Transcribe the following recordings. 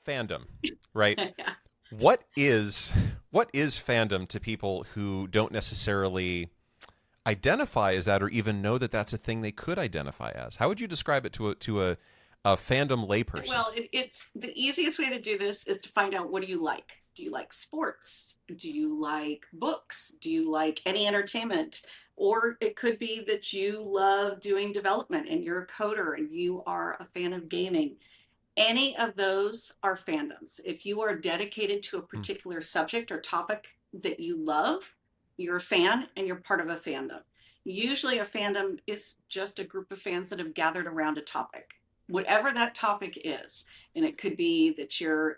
fandom, right? Yeah. What is fandom to people who don't necessarily identify as that or even know that that's a thing they could identify as? How would you describe it to a fandom layperson? Well, it's the easiest way to do this is to find out, what do you like? Do you like sports? Do you like books? Do you like any entertainment? Or it could be that you love doing development and you're a coder and you are a fan of gaming. Any of those are fandoms. If you are dedicated to a Hmm. particular subject or topic that you love, you're a fan and you're part of a fandom. Usually, a fandom is just a group of fans that have gathered around a topic, whatever that topic is. And it could be that you're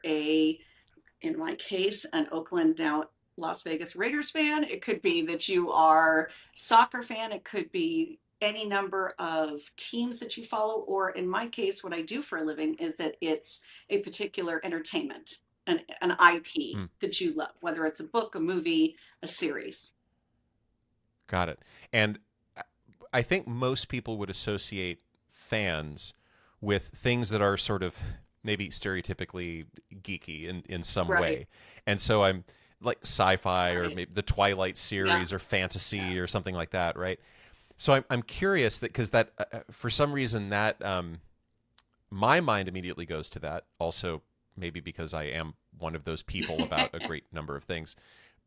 in my case, an Oakland, now Las Vegas Raiders fan. It could be that you are a soccer fan. It could be any number of teams that you follow. Or in my case, what I do for a living is that it's a particular entertainment, an IP Hmm. that you love, whether it's a book, a movie, a series. Got it. And I think most people would associate fans with things that are sort of maybe stereotypically geeky in some Right, way. And so I'm like sci-fi or right. maybe the Twilight Yeah, series or yeah. fantasy or something like that, right? So I'm curious that because that for some reason that my mind immediately goes to that. Also, maybe because I am one of those people about a great number of things.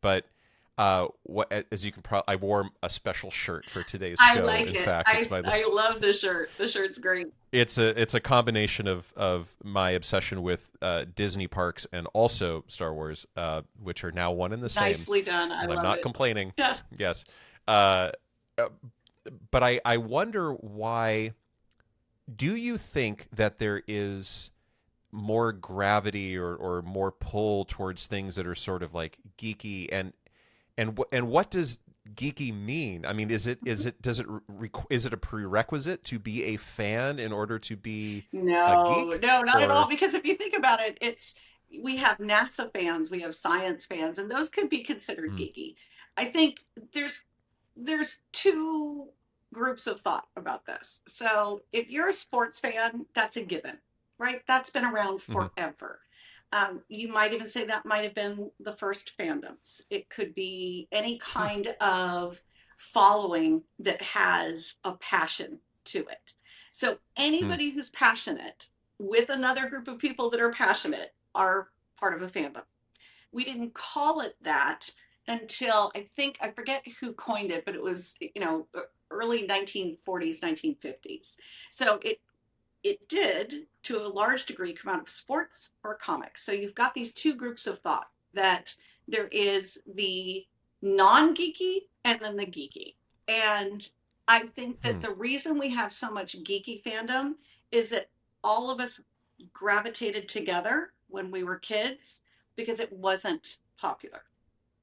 But what as you can probably, I wore a special shirt for today's I show. like In it. fact, I it's my I love the shirt. The shirt's great. it's a combination of my obsession with Disney parks and also Star Wars, which are now one and the same, Nicely done. I and I'm love not it. complaining. Yeah. Yes, uh, uh, but I wonder why. Do you think that there is more gravity or more pull towards things that are sort of like geeky and what does geeky mean? I mean, is it a prerequisite to be a fan in order to be a No, geek? no, not at all. Or Because if you think about it, we have NASA fans, we have science fans, and those could be considered hmm, geeky. I think there's there's two groups of thought about this. So if you're a sports fan, that's a given, right? That's been around hmm, forever. You might even say that might have been the first fandoms. It could be any huh, kind of following that has a passion to it. So hmm, anybody who's passionate with another group of people that are passionate are part of a fandom. We didn't call it that until, I think, I forget who coined it, but it was, early 1940s, 1950s. So it did, to a large degree, come out of sports or comics. So you've got these two groups of thought, that there is the non-geeky and then the geeky. And I think that hmm. the reason we have so much geeky fandom is that all of us gravitated together when we were kids because it wasn't popular.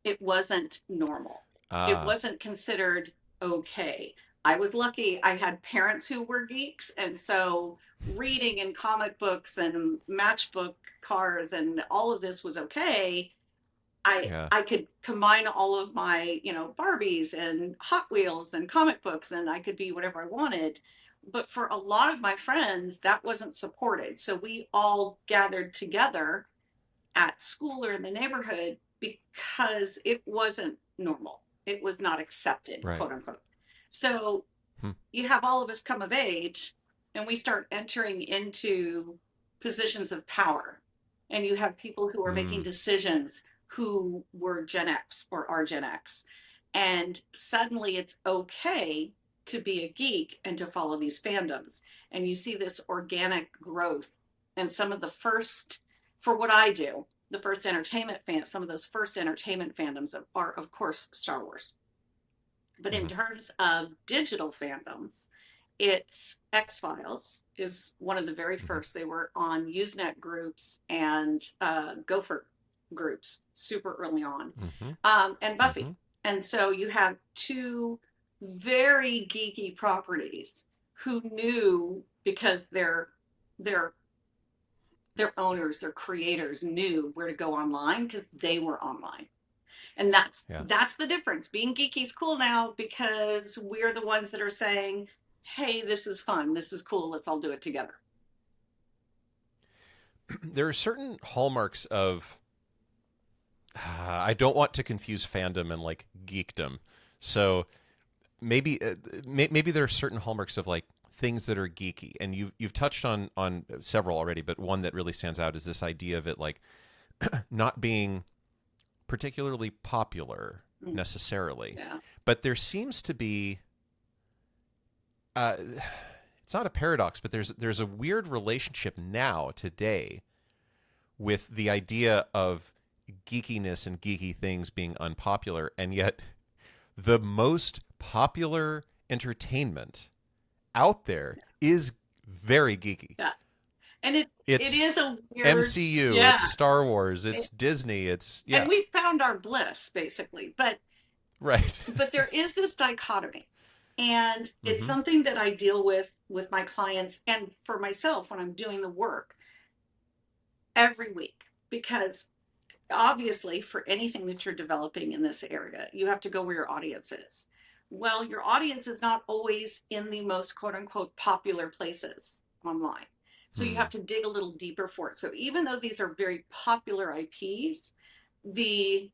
It wasn't normal. It Ah, wasn't considered okay. I was lucky. I had parents who were geeks. And so reading and comic books and matchbook cars and all of this was okay. I yeah, I could combine all of my, Barbies and Hot Wheels and comic books, and I could be whatever I wanted. But for a lot of my friends, that wasn't supported. So we all gathered together at school or in the neighborhood because it wasn't normal. It was not accepted, right. quote unquote. So Hmm, you have all of us come of age and we start entering into positions of power. And you have people who are making hmm, decisions who were Gen X or are Gen X. And suddenly it's okay to be a geek and to follow these fandoms. And you see this organic growth. And some of the first, for what I do, the first entertainment fan, some of those first entertainment fandoms are, of course, Star Wars. But in hmm, terms of digital fandoms, it's X Files is one of the very hmm, first. They were on Usenet groups and Gopher groups super early on, hmm, and hmm, Buffy. And so you have two very geeky properties who knew, because their their owners, their creators knew where to go online because they were online. And that's yeah. that's the difference. Being geeky is cool now because we're the ones that are saying, "Hey, this is fun. This is cool. Let's all do it together." there are certain hallmarks of I don't want to confuse fandom and like geekdom. So maybe maybe there are certain hallmarks of like things that are geeky, and you've touched on several already, but one that really stands out is this idea of it like not being particularly popular Mm, necessarily, yeah. but there seems to be uh, it's not a paradox, but there's a weird relationship now today with the idea of geekiness and geeky things being unpopular, and yet the most popular entertainment out there is very geeky. Yeah. And it It's is a weird, MCU, it's yeah. Star Wars, It, it's Disney, it's and yeah, we found our bliss basically. right. But there is this dichotomy. And it's Mm-hmm. something that I deal with my clients and for myself when I'm doing the work every week because obviously for anything that you're developing in this area you have to go where your audience is. Well, your audience is not always in the most quote unquote popular places online, so you Hmm. have to dig a little deeper for it. So even though these are very popular IPs, the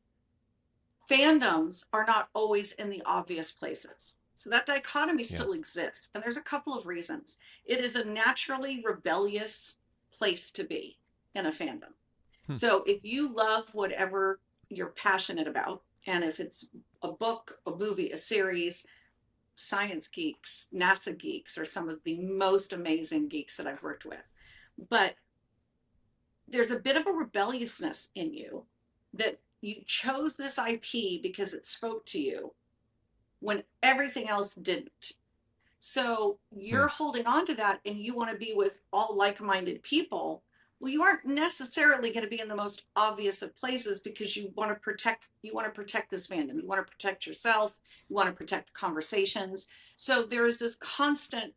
fandoms are not always in the obvious places. So that dichotomy Yeah. still exists. And there's a couple of reasons. It is a naturally rebellious place to be in a fandom. Hmm. So if you love whatever you're passionate about, and if it's a book, a movie, a series, science geeks, NASA geeks are some of the most amazing geeks that I've worked with. But there's a bit of a rebelliousness in you that you chose this IP because it spoke to you when everything else didn't. So Hmm. you're holding on to that and you want to be with all like-minded people. Well, you aren't necessarily going to be in the most obvious of places because you want to protect this fandom. You want to protect yourself, you want to protect conversations. So there is this constant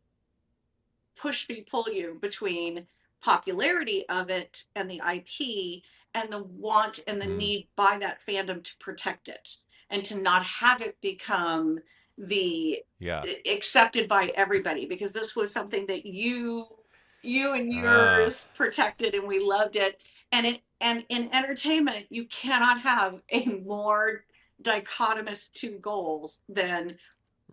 push me pull you between popularity of it and the IP and the want and the Hmm. need by that fandom to protect it and to not have it become the Yeah. accepted by everybody because this was something that you and Ah. yours protected and we loved it. And in entertainment you cannot have a more dichotomous two goals than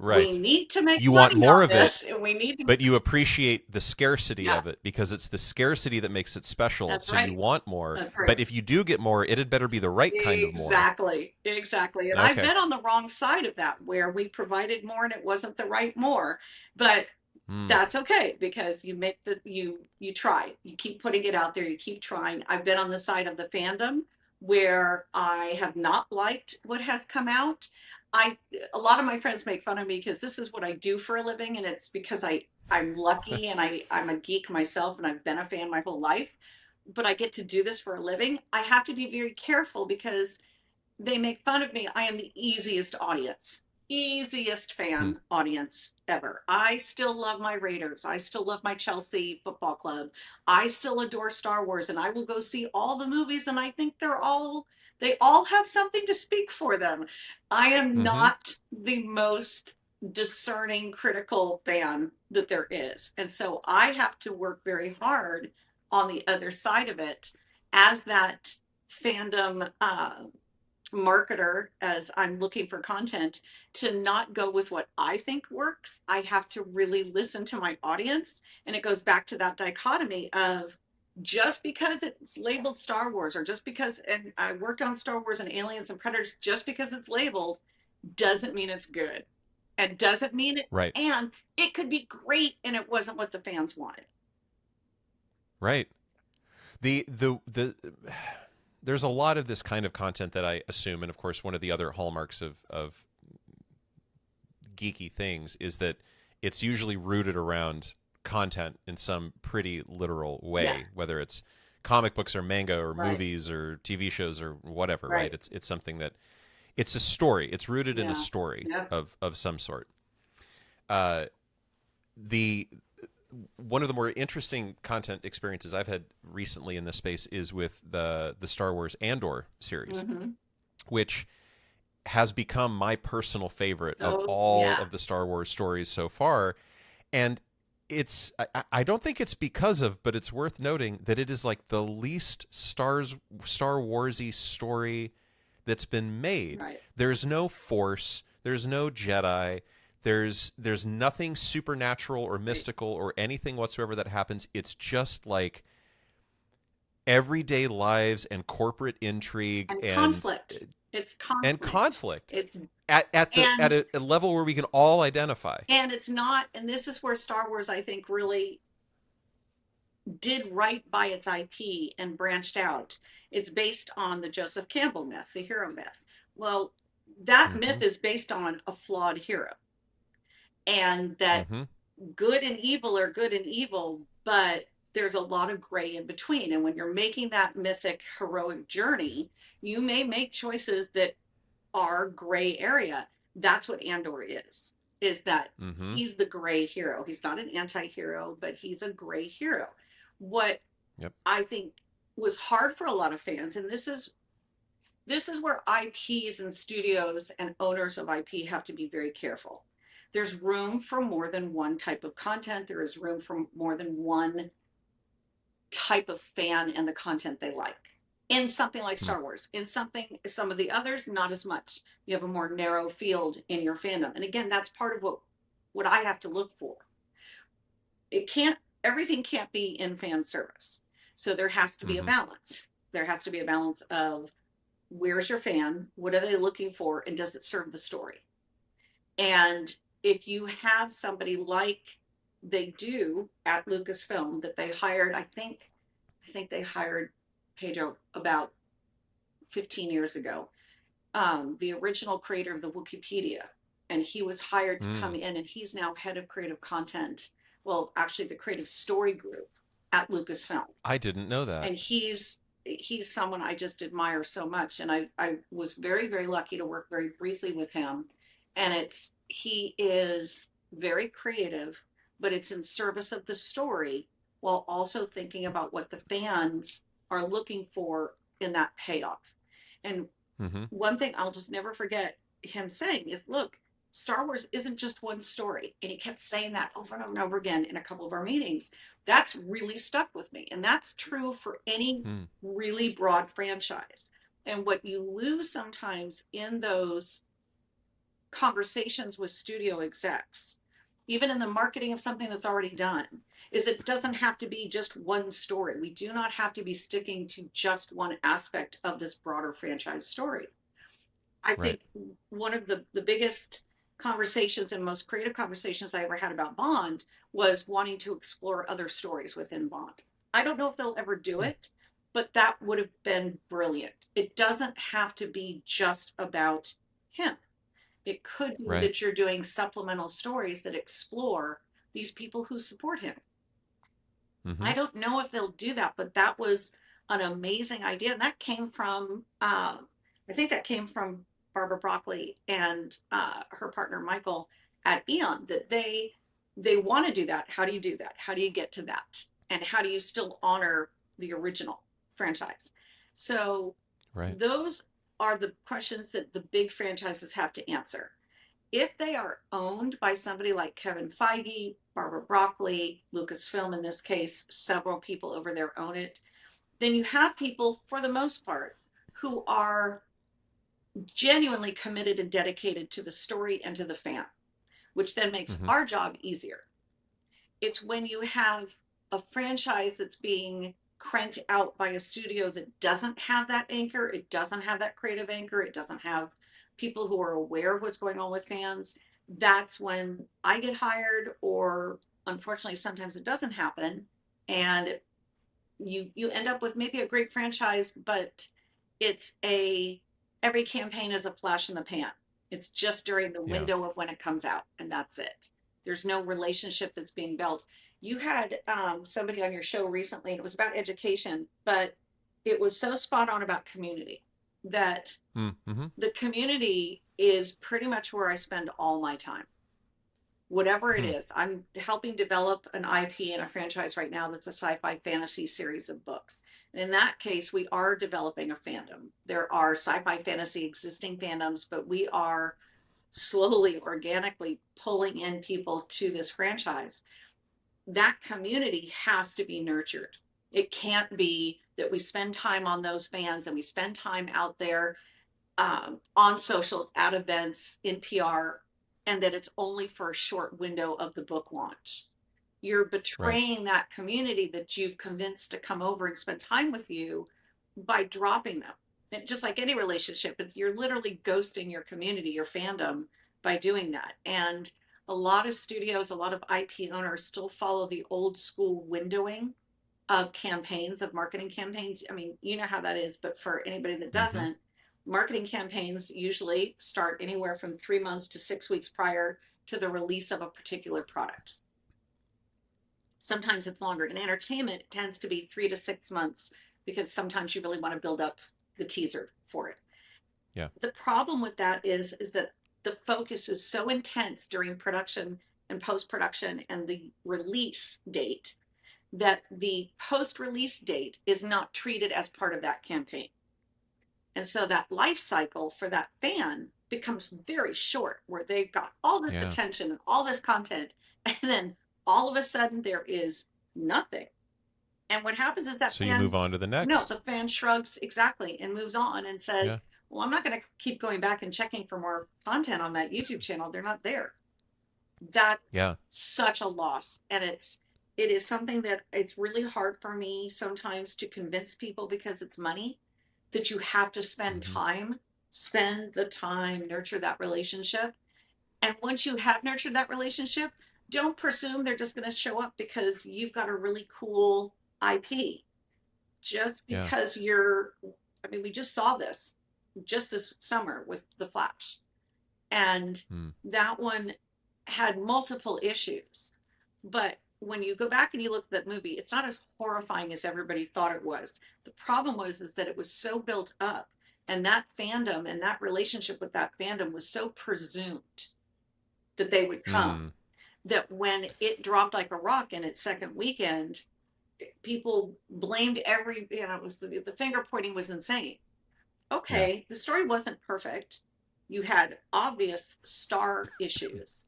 we Right. need to make You want money more on of it, this and we need to. but you appreciate the scarcity Yeah, of it because it's the scarcity that makes it special. that's So you right. want more, That's but right. if you do get more, it had better be the right kind of more. Exactly. Exactly. And I've Okay. been on the wrong side of that where we provided more and it wasn't the right more. But Hmm. that's okay because you try. You keep putting it out there, you keep trying. I've been on the side of the fandom where I have not liked what has come out. I A lot of my friends make fun of me because this is what I do for a living and it's because I'm lucky and I'm a geek myself and I've been a fan my whole life, but I get to do this for a living. I have to be very careful because they make fun of me. I am the easiest Hmm. fan audience ever. I still love my Raiders. I still love my Chelsea football club. I still adore Star Wars and I will go see all the movies and I think they all have something to speak for them. I am Mm-hmm. not the most discerning critical fan that there is. And so I have to work very hard on the other side of it as that fandom marketer as I'm looking for content to not go with what I think works. I have to really listen to my audience. And it goes back to that dichotomy of just because it's labeled Star Wars or just because, and I worked on Star Wars and Aliens and Predators, just because it's labeled doesn't mean it's good and doesn't mean it. Right. And it could be great and it wasn't what the fans wanted. Right. The there's a lot of this kind of content that I assume, and of course, one of the other hallmarks of geeky things is that it's usually rooted around content in some pretty literal Yeah, way, whether it's comic books or manga or right, movies or TV shows or whatever, right? right. It's something that it's a story. It's rooted in a Yeah, story yeah. of some sort. Uh, the one of the more interesting content experiences I've had recently in this space is with the Star Wars Andor series, Mm-hmm. which has become my personal favorite of Oh, all yeah. of the Star Wars stories so far. And I don't think it's because of, but it's worth noting that it is like the least Star Warsy story that's been made. Right. There's no Force, there's no Jedi, there's nothing supernatural or Right. mystical or anything whatsoever that happens. It's just like everyday lives and corporate intrigue And conflict. It's and conflict. conflict It's at and a level where we can all identify. and it's not, and this is where Star Wars I think really did right by its IP and branched out. It's based on the Joseph Campbell myth, the hero myth. Well, that Mm-hmm. myth is based on a flawed hero, and that Mm-hmm. good and evil are good and evil, but there's a lot of gray in between. And when you're making that mythic heroic journey, you may make choices that are gray area. That's what Andor is that Mm-hmm. he's the gray hero. He's not an anti-hero, but he's a gray hero. What Yep. I think was hard for a lot of fans, and this is where IPs and studios and owners of IP have to be very careful. There's room for more than one type of content. There is room for more than one type of fan and the content they like. In something like Mm. Star Wars, in some of the others, not as much. You have a more narrow field in your fandom. And again, that's part of what I have to look for. It can't Everything can't be in fan service. So there has to be a Mm-hmm. balance. There has to be a balance of where's your fan, what are they looking for, and does it serve the story? And if you have somebody like they do at Lucasfilm that they hired, I think they hired Pedro about 15 years ago, the original creator of the Wikipedia, and he was hired to come Mm. in, and he's now head of creative content. Well, actually, the creative story group at Lucasfilm, I didn't know that. and he's someone I just admire so much, and I was very lucky to work very briefly with him, and it's he is very creative, but it's in service of the story while also thinking about what the fans are looking for in that payoff. And Mm-hmm. one thing I'll just never forget him saying is, look, Star Wars isn't just one story. And he kept saying that over and over and over again in a couple of our meetings. That's really stuck with me. And that's true for any Mm. really broad franchise. And what you lose sometimes in those conversations with studio execs, even in the marketing of something that's already done, is it doesn't have to be just one story. We do not have to be sticking to just one aspect of this broader franchise story. I Right. think one of the biggest conversations and most creative conversations I ever had about Bond was wanting to explore other stories within Bond. I don't know if they'll ever do Mm. it, but that would have been brilliant. It doesn't have to be just about him. It could be Right. that you're doing supplemental stories that explore these people who support him. Mm-hmm. I don't know if they'll do that, but that was an amazing idea. And that came from, I think that came from Barbara Broccoli and her partner Michael at Eon, that they want to do that. How do you do that? How do you get to that? And how do you still honor the original franchise? So Right. those are the questions that the big franchises have to answer. If they are owned by somebody like Kevin Feige, Barbara Broccoli, Lucasfilm in this case, several people over there own it, then you have people, for the most part, who are genuinely committed and dedicated to the story and to the fan, which then makes Mm-hmm. our job easier. It's when you have a franchise that's being cranked out by a studio that doesn't have that anchor, it doesn't have that creative anchor, it doesn't have people who are aware of what's going on with fans. That's when I get hired, or unfortunately, sometimes it doesn't happen, and you end up with maybe a great franchise, but it's a every campaign is a flash in the pan. It's just during the Yeah. window of when it comes out, and that's it. There's no relationship that's being built. You had somebody on your show recently, and it was about education, but it was so spot on about community that Mm-hmm. the community is pretty much where I spend all my time, whatever it Hmm. is. I'm helping develop an IP and a franchise right now that's a sci-fi fantasy series of books. And in that case, we are developing a fandom. There are sci-fi fantasy existing fandoms, but we are slowly, organically pulling in people to this franchise. that community has to be nurtured. It can't be that we spend time on those fans and we spend time out there on socials, at events, in PR, and that it's only for a short window of the book launch. You're Right. betraying that community that you've convinced to come over and spend time with you by dropping them. And just like any relationship, you're literally ghosting your community, your fandom, by doing that. And a lot of studios, a lot of IP owners still follow the old school windowing of campaigns, of marketing campaigns. I mean, you know how that is, but for anybody that Mm-hmm. doesn't, marketing campaigns usually start anywhere from 3 months to 6 weeks prior to the release of a particular product. Sometimes it's longer. In entertainment, it tends to be 3 to 6 months because sometimes you really want to build up the teaser for it. Yeah. The problem with that is that the focus is so intense during production and post production and the release date that the post release date is not treated as part of that campaign. And so that life cycle for that fan becomes very short, where they've got all this Yeah. attention and all this content, and then all of a sudden there is nothing. And what happens is that So you move fan, on to the no, next. the fan shrugs exactly and moves on and says, Yeah. well, I'm not going to keep going back and checking for more content on that YouTube channel. They're not there. That's Yeah. such a loss. And it is something that it's really hard for me sometimes to convince people, because it's money, that you have to Mm-hmm. spend the time, nurture that relationship. And once you have nurtured that relationship, don't presume they're just going to show up because you've got a really cool IP. Just Yeah. because you're, I mean, we just saw this just this summer with The Flash. And Mm. that one had multiple issues. But when you go back and you look at that movie, it's not as horrifying as everybody thought it was. The problem was is that it was so built up, and that fandom and that relationship with that fandom was so presumed that they would come, Mm. that when it dropped like a rock in its second weekend, people blamed every, it was the finger pointing was insane. Yeah. Okay, the story wasn't perfect. You had obvious star issues,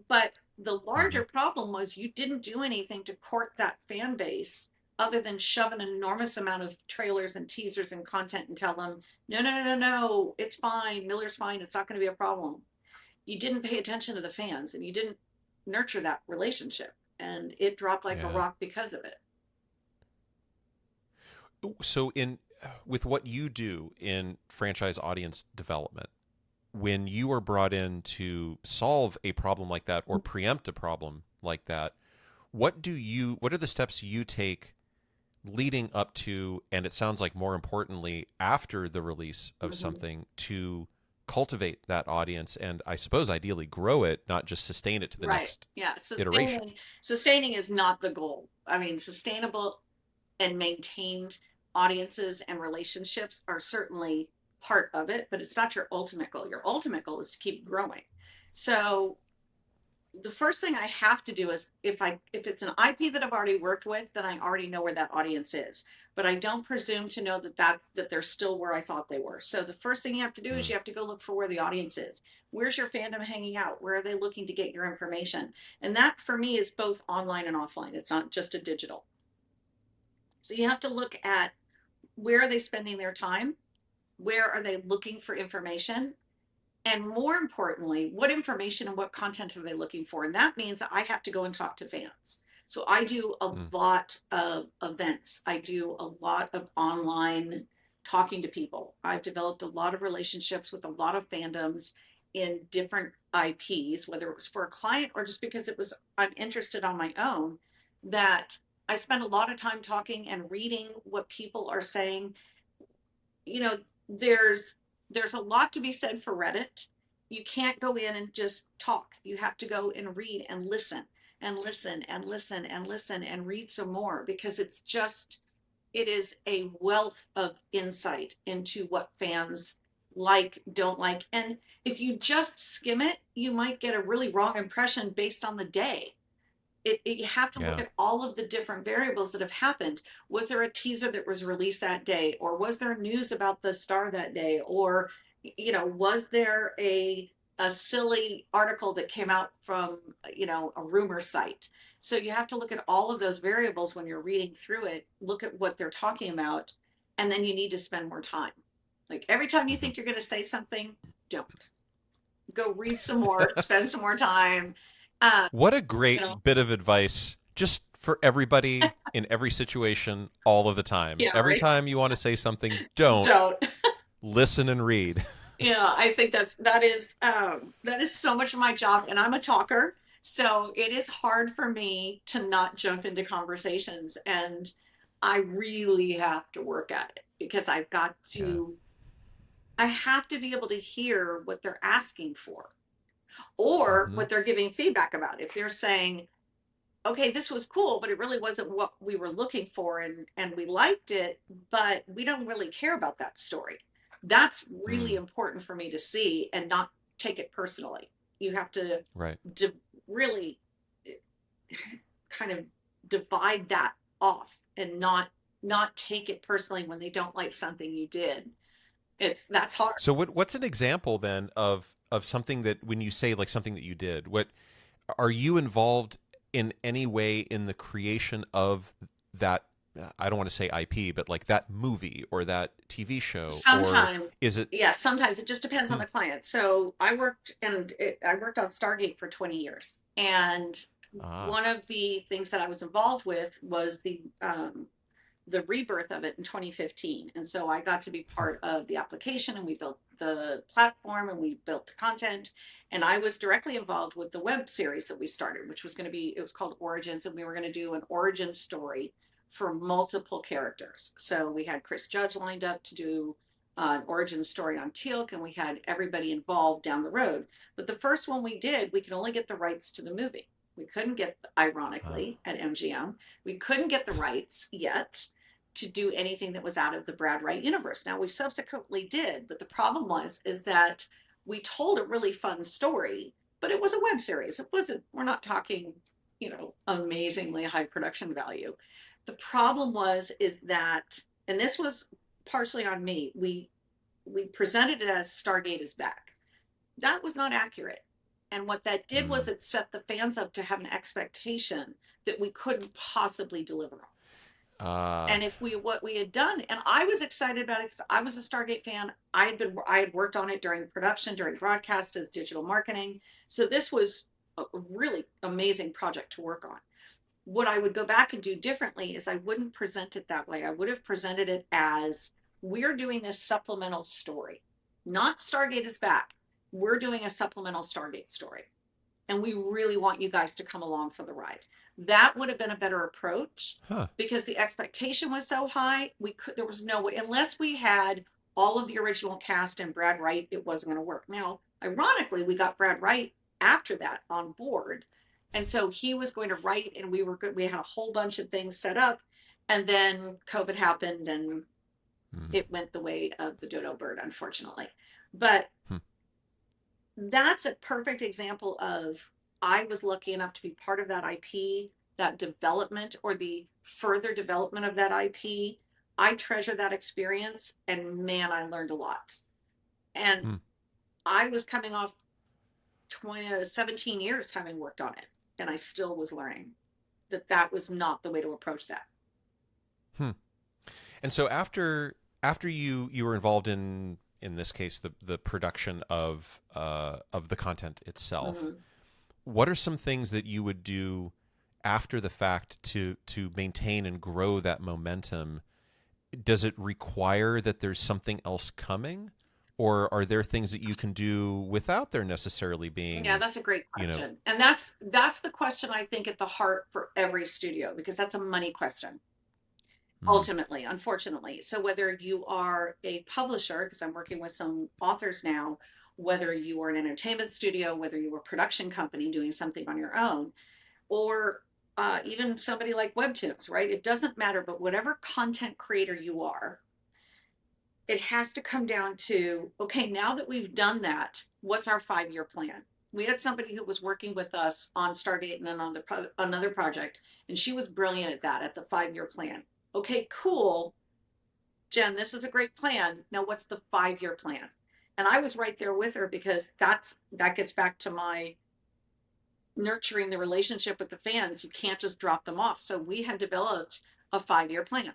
but the Mm-hmm. larger problem was you didn't do anything to court that fan base other than shove an enormous amount of trailers and teasers and content and tell them, no, no, no, no, no, it's fine. Miller's fine. It's not going to be a problem. You didn't pay attention to the fans and you didn't nurture that relationship. And it dropped like a Yeah. rock because of it. So in with what you do in franchise audience development, when you are brought in to solve a problem like that or preempt a problem like that, what are the steps you take leading up to, and it sounds like more importantly after the release of Mm-hmm. something, to cultivate that audience and I suppose ideally grow it, not just sustain it to the Right. next Yeah. iteration? Sustaining is not the goal. I mean, sustainable and maintained audiences and relationships are certainly part of it, but it's not your ultimate goal. Your ultimate goal is to keep growing. So the first thing I have to do is, if it's an IP that I've already worked with, then I already know where that audience is. But I don't presume to know that they're still where I thought they were. So the first thing you have to do is Mm. you have to go look for where the audience is. Where's your fandom hanging out? Where are they looking to get your information? And that for me is both online and offline. It's not just a digital. So you have to look at, where are they spending their time? Where are they looking for information? And more importantly, what information and what content are they looking for? And that means I have to go and talk to fans. So I do a Mm. lot of events. I do a lot of online talking to people. I've developed a lot of relationships with a lot of fandoms in different IPs, whether it was for a client or just because I'm interested on my own, that I spend a lot of time talking and reading what people are saying. you know there's there's a lot to be said for Reddit. You can't go in and just talk. You have to go and read and listen and listen and listen and listen and read some more, because it is a wealth of insight into what fans like, don't like. And if you just skim it, you might get a really wrong impression based on the day. You have to look Yeah. at all of the different variables that have happened. Was there a teaser that was released that day, or was there news about the star that day, or was there a silly article that came out from a rumor site? So you have to look at all of those variables when you're reading through it, look at what they're talking about, and then you need to spend more time. Like every time you Hmm. think you're going to say something, don't. Go read some more, spend some more time. Uh, What a you know, great bit of advice just for everybody in every situation all of the time. yeah, Every right. time you want to say something, don't Don't. listen and read. Yeah, I think that is so much of my job, and I'm a talker, so it is hard for me to not jump into conversations, and I really have to work at it because Yeah. I have to be able to hear what they're asking for or Hmm. what they're giving feedback about. If they're saying, okay, this was cool, but it really wasn't what we were looking for, and we liked it, but we don't really care about that story. That's really Mm, important for me to see and not take it personally. You have to right. really kind of divide that off and not take it personally when they don't like something you did. That's hard. So what's an example then of something that when you say like something that you did, what are you involved in any way in the creation of that I don't want to say IP, but like that movie or that TV show or Sometimes, is it yeah, sometimes it just depends on hmm, the client. So I worked on Stargate for 20 years, and ah one of the things that I was involved with was the rebirth of it in 2015. And so I got to be hmm, part of the application, and we built the platform, and we built the content. And I was directly involved with the web series that we started, which was going to be, it was called Origins, and we were going to do an origin story for multiple characters. So we had Chris Judge lined up to do an origin story on Teal'c, and we had everybody involved down the road. But the first one we did, we could only get the rights to the movie. We couldn't get, ah. ironically, at MGM, we couldn't get the rights yet to do anything that was out of the Brad Wright universe. Now we subsequently did, but the problem was is that we told a really fun story, but it was a web series. It wasn't, we're not talking, amazingly high production value. The problem was is that, and this was partially on me, we presented it as Stargate is back. That was not accurate. And what that did was Mm, it set the fans up to have an expectation that we couldn't possibly deliver on. ah And if we what we had done, and I was excited about it because I was a Stargate fan. I had worked on it during production, during broadcast as digital marketing. So this was a really amazing project to work on. What I would go back and do differently is I wouldn't present it that way. I would have presented it as we're doing this supplemental story, not Stargate is back. We're doing a supplemental Stargate story, and we really want you guys to come along for the ride. That would have been a better approach huh because the expectation was so high. There was no way, unless we had all of the original cast and Brad Wright, it wasn't going to work. Now, ironically, we got Brad Wright after that on board. And so he was going to write, and we were good. We had a whole bunch of things set up. And then COVID happened, and mm, it went the way of the dodo bird, unfortunately. But hmm. that's a perfect example of I was lucky enough to be part of that IP, that development or the further development of that IP. I treasure that experience, and man, I learned a lot. And Hmm. I was coming off 17 years having worked on it, and I still was learning that that was not the way to approach that. Hmm. And so after you were involved in this case the production of the content itself, Mm-hmm. what are some things that you would do after the fact to maintain and grow that momentum? Does it require that there's something else coming, or are there things that you can do without there necessarily Yeah, being, that's a great you know? question. And that's the question I think at the heart for every studio because that's a money question Mm, ultimately, unfortunately. So whether you are a publisher, because I'm working with some authors now, whether you are an entertainment studio, whether you are a production company doing something on your own, or even somebody like Webtoons, right? It doesn't matter, but whatever content creator you are, it has to come down to, okay, now that we've done that, what's our 5-year plan? We had somebody who was working with us on Stargate and then on another project, and she was brilliant at that, at the 5-year plan. Okay, cool. Jen, this is a great plan. Now, what's the 5-year plan? And I was right there with her because that gets back to my nurturing the relationship with the fans, you can't just drop them off. So we had developed a 5-year plan.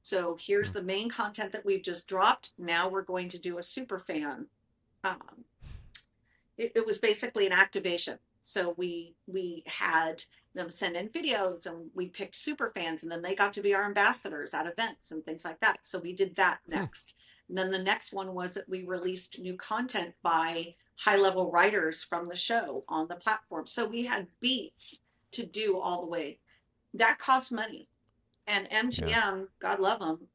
So here's Hmm. the main content that we've just dropped. Now we're going to do a super fan. Um, it was basically an activation. So we had them send in videos, and we picked super fans, and then they got to be our ambassadors at events and things like that. So we did that Hmm. next. And then the next one was that we released new content by high level writers from the show on the platform. So we had beats to do all the way. That costs money. And Yeah. MGM, God love them,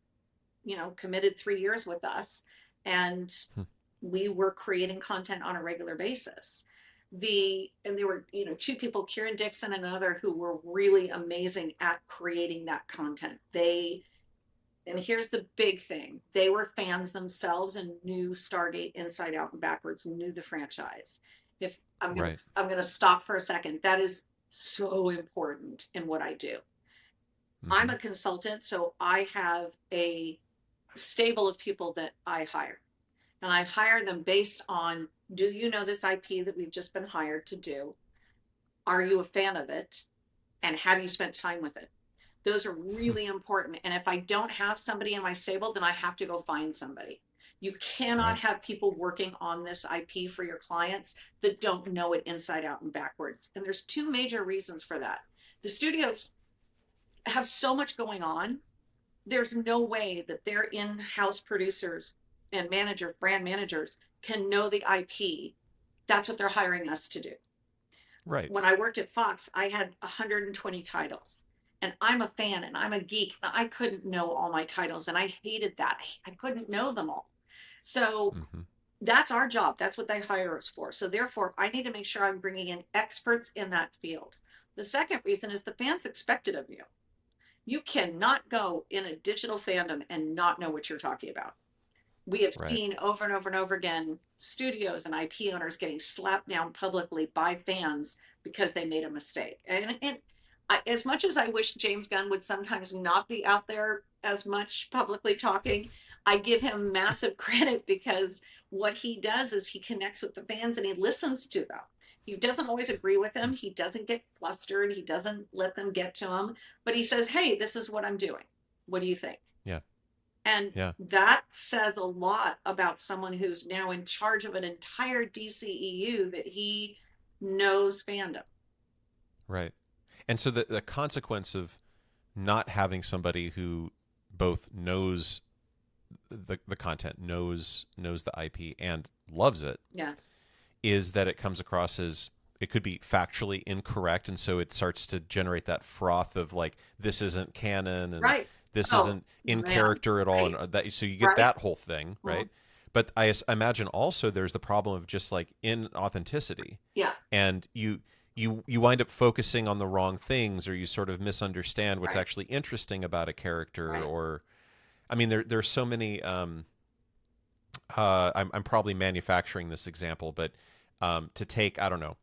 committed 3 years with us. And Hmm. we were creating content on a regular basis. And there were, two people, Kieran Dixon and another, who were really amazing at creating that content. And here's the big thing, they were fans themselves and knew Stargate inside out and backwards, knew the franchise. If Right. I'm gonna stop for a second, that is so important in what I do. I'm Hmm. a consultant, so I have a stable of people that I hire. And I hire them based on, do you know this IP that we've just been hired to do? Are you a fan of it? And have you spent time with it? Those are Hmm. really important. And if I don't have somebody in my stable, then I have to go find somebody. You cannot Right. have people working on this IP for your clients that don't know it inside out and backwards. And there's two major reasons for that. The studios have so much going on, there's no way that their in-house producers and brand managers can know the IP. That's what they're hiring us to do. Right. When I worked at Fox, I had 120 titles. And I'm a fan and I'm a geek. I couldn't know all my titles, and I hated that. I couldn't know them all. So Hmm. that's our job. That's what they hire us for. So therefore, I need to make sure I'm bringing in experts in that field. The second reason is the fans expect it of you. You cannot go in a digital fandom and not know what you're talking about. We have Right. seen over and over and over again studios and IP owners getting slapped down publicly by fans because they made a mistake. As much as I wish James Gunn would sometimes not be out there as much publicly talking, I give him massive credit, because what he does is he connects with the fans and he listens to them. He doesn't always agree with them. He doesn't get flustered. He doesn't let them get to him, but he says, "Hey, this is what I'm doing. What do you think?" Yeah. And Yeah. that says a lot about someone who's now in charge of an entire DCEU, that he knows fandom. Right. And so the consequence of not having somebody who both knows the content, knows the IP, and loves it, Yeah. is that it comes across as, it could be factually incorrect, and so it starts to generate that froth of like, this isn't canon, and Right. this Oh, isn't in man. character at all, Right. and that, so you get Right. that whole thing, right? Mhm. But imagine also there's the problem of just like inauthenticity, Yeah. and you wind up focusing on the wrong things, or you sort of misunderstand what's Right. actually interesting about a character. Right. Or I mean, there's so many. I'm probably manufacturing this example, but to take, I don't know,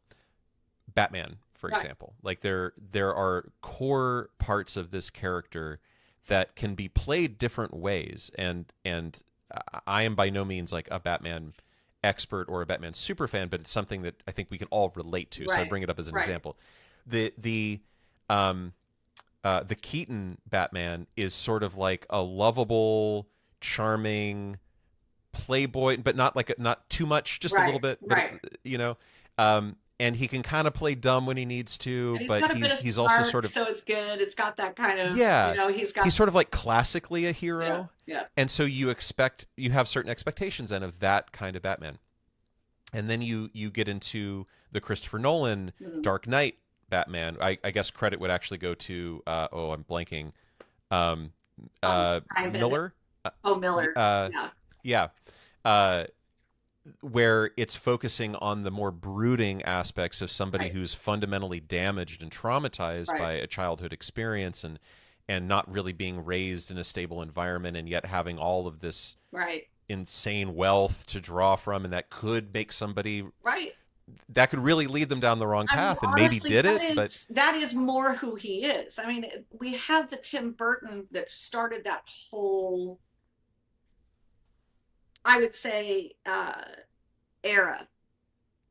Batman for Right. example, like there are core parts of this character that can be played different ways, and I am by no means like a Batman expert or a Batman super fan, but it's something that I think we can all relate to. So I Right. bring it up as an Right. example. The Keaton Batman is sort of like a lovable, charming playboy, but not like not too much, just a little Right. bit. But Right. you know, and he can kind of play dumb when he needs to, And he's but got a bit he's of he's also spark, sort of, so it's good. It's got that kind of, yeah, he's he's got, sort of like classically a yeah. hero, Yeah. and so you have certain expectations then of that kind of Batman, and then you get into the Christopher Nolan Mhm. Dark Knight Batman. I guess credit would actually go to I'm blanking, um, Brian Bendis. Miller, uh, Oh, Miller. uh, Yeah. yeah. Uh, where it's focusing on the more brooding aspects of somebody Right. who's fundamentally damaged and traumatized Right. by a childhood experience, and not really being raised in a stable environment, and yet having all of this Right. insane wealth to draw from, and that could make somebody, Right. that could really lead them down the wrong I mean, path, and maybe honestly, did it, but that is more who he is. I mean, we have the Tim Burton that started that whole, I would say, era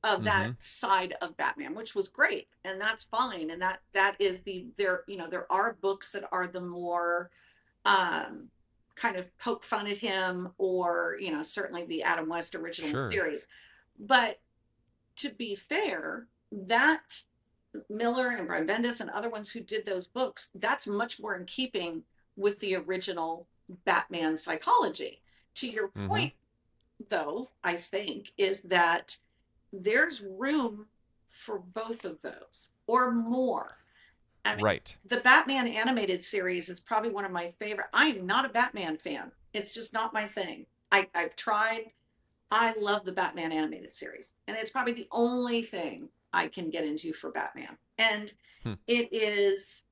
of that Mm-hmm. side of Batman, which was great, and that's fine. And that is there are books that are the more um, kind of poke fun at him, or certainly the Adam West original Sure. series. But to be fair, that Miller and Brian Bendis and other ones who did those books, that's much more in keeping with the original Batman psychology. To your Mm-hmm. point, though, I think, is that there's room for both of those or more. I mean, Right. the Batman animated series is probably one of my favorite. I am not a Batman fan. It's just not my thing. I've tried. I love the Batman animated series, and it's probably the only thing I can get into for Batman. And Hmm. it is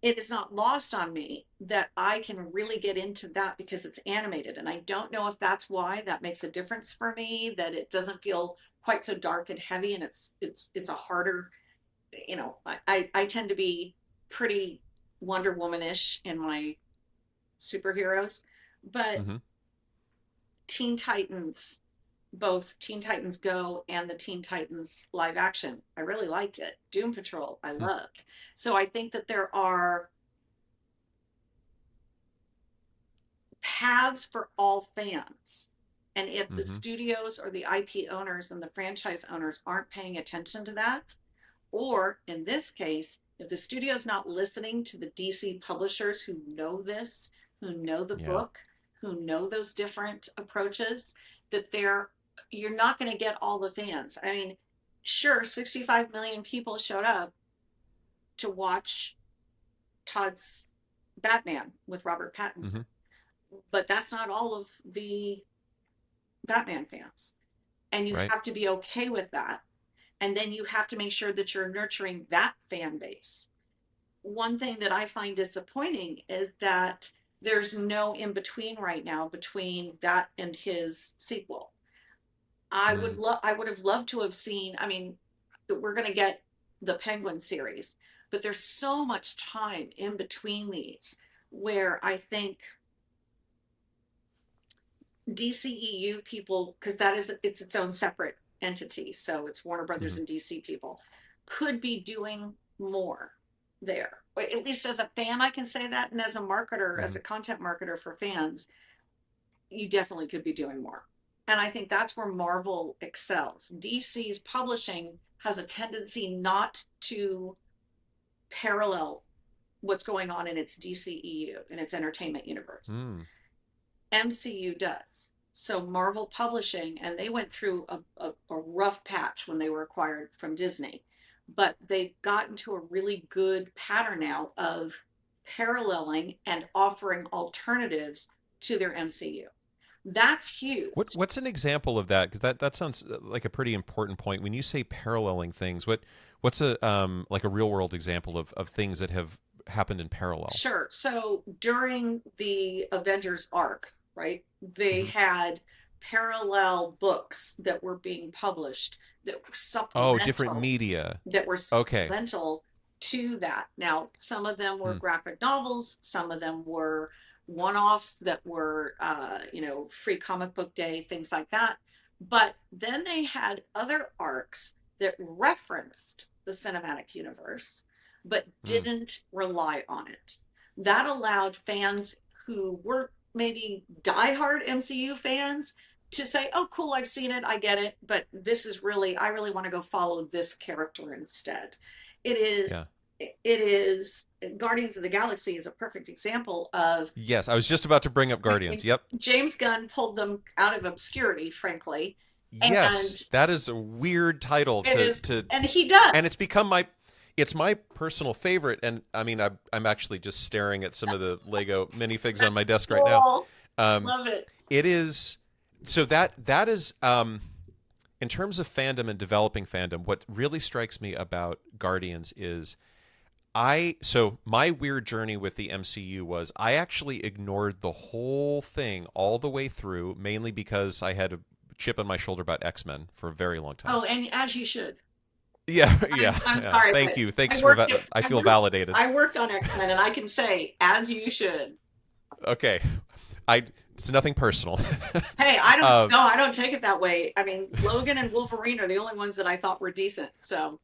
it is not lost on me that I can really get into that because it's animated. And I don't know if that's why that makes a difference for me, that it doesn't feel quite so dark and heavy, and it's a harder, I tend to be pretty Wonder Womanish in my superheroes. But Mm-hmm. Teen Titans, both Teen Titans Go and the Teen Titans live action, I really liked it. Doom Patrol, I Hmm. loved. So I think that there are paths for all fans. And if the Mm-hmm. studios or the IP owners and the franchise owners aren't paying attention to that, or in this case, if the studio's not listening to the DC publishers who know this, who know the Yeah. book, who know those different approaches, that you're not going to get all the fans. I mean, sure, 65 million people showed up to watch Todd's Batman with Robert Pattinson, Mm-hmm. but that's not all of the Batman fans. And you Right. have to be okay with that. And then you have to make sure that you're nurturing that fan base. One thing that I find disappointing is that there's no in between right now between that and his sequel. Mm. I would have loved to have seen, I mean, we're going to get the Penguin series, but there's so much time in between these where I think DCEU people, because it's its own separate entity, so it's Warner Brothers Mm-hmm. and DC people, could be doing more there. At least as a fan, I can say that, and as a marketer, as Mm-hmm. a content marketer for fans, you definitely could be doing more. And I think that's where Marvel excels. DC's publishing has a tendency not to parallel what's going on in its DCEU, in its entertainment universe. Mm. MCU does. So Marvel Publishing, and they went through a rough patch when they were acquired from Disney, but they've gotten to a really good pattern now of paralleling and offering alternatives to their MCU. That's huge. What's an example of that? Because that sounds like a pretty important point. When you say paralleling things, what's a like a real world example of things that have happened in parallel? Sure. So during the Avengers arc, right, they Mm-hmm. had parallel books that were being published that were Oh, different supplemental media. that were Okay. supplemental to that. Now, some of them were Hmm. graphic novels, some of them were one-offs that were, free comic book day, things like that. But then they had other arcs that referenced the cinematic universe, but Hmm. didn't rely on it. That allowed fans who were maybe diehard MCU fans to say, oh, cool, I've seen it, I get it, but I really want to go follow this character instead. It is, Yeah. it is, Guardians of the Galaxy is a perfect example of, Yes, I was just about to bring up I Guardians. mean, Yep. James Gunn pulled them out of obscurity, frankly, and Yes, that is a weird title it is, to and he does. and it's my personal favorite. And I mean, I'm actually just staring at some of the Lego minifigs on That's my desk right now. cool. Um, Love it. it is so that is in terms of fandom and developing fandom. What really strikes me about Guardians is my weird journey with the MCU was I actually ignored the whole thing all the way through, mainly because I had a chip on my shoulder about X-Men for a very long time. Oh, and as you should. Yeah, I'm, yeah, I'm yeah. sorry, Thank but you. Thanks I for worked that. I feel validated. I worked on X-Men, and I can say, as you should. Okay. I It's nothing personal. Hey, I don't um, no, I don't take it that way. I mean, Logan and Wolverine are the only ones that I thought were decent. So,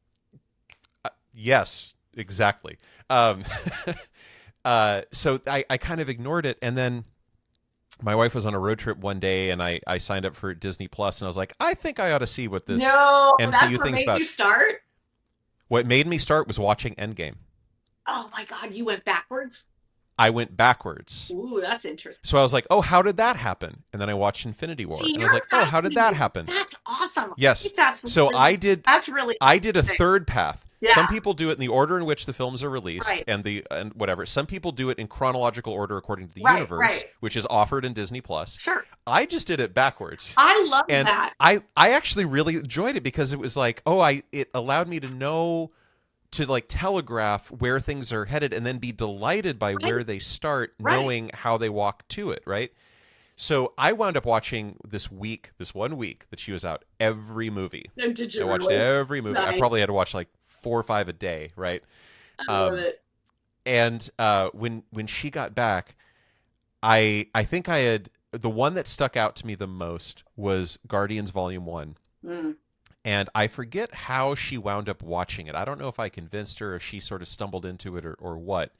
yes, exactly. So I kind of ignored it, and then my wife was on a road trip one day, and I signed up for Disney Plus, and I was like, I think I ought to see what this no, that's MCU what thing's made you about. start? What made me start was watching Endgame. Oh my God, you went backwards? I went backwards. Ooh, that's interesting. So I was like, oh, how did that happen? And then I watched Infinity War, See, and I was you're like, oh, how did that fascinated. happen? That's awesome. I Yes. think that's So really that's really I did a interesting. third path. Some Yeah, people do it in the order in which the films are released right, and whatever. Some people do it in chronological order according to the right, universe, right. which is offered in Disney Plus. Sure. I just did it backwards. I love And that. I actually really enjoyed it because it was like, oh, I it allowed me to know to like telegraph where things are headed and then be delighted by Right, where they start right. knowing how they walk to it, right? So I wound up watching this one week that she was out, every movie. No, did I you watched really? every movie. I Nice. probably had to watch like 4 or 5 a day, right? I love Um, it. and when she got back, I think I had the one that stuck out to me the most was Guardians Volume 1. Mm. And I forget how she wound up watching it. I don't know if I convinced her, if she sort of stumbled into it or what.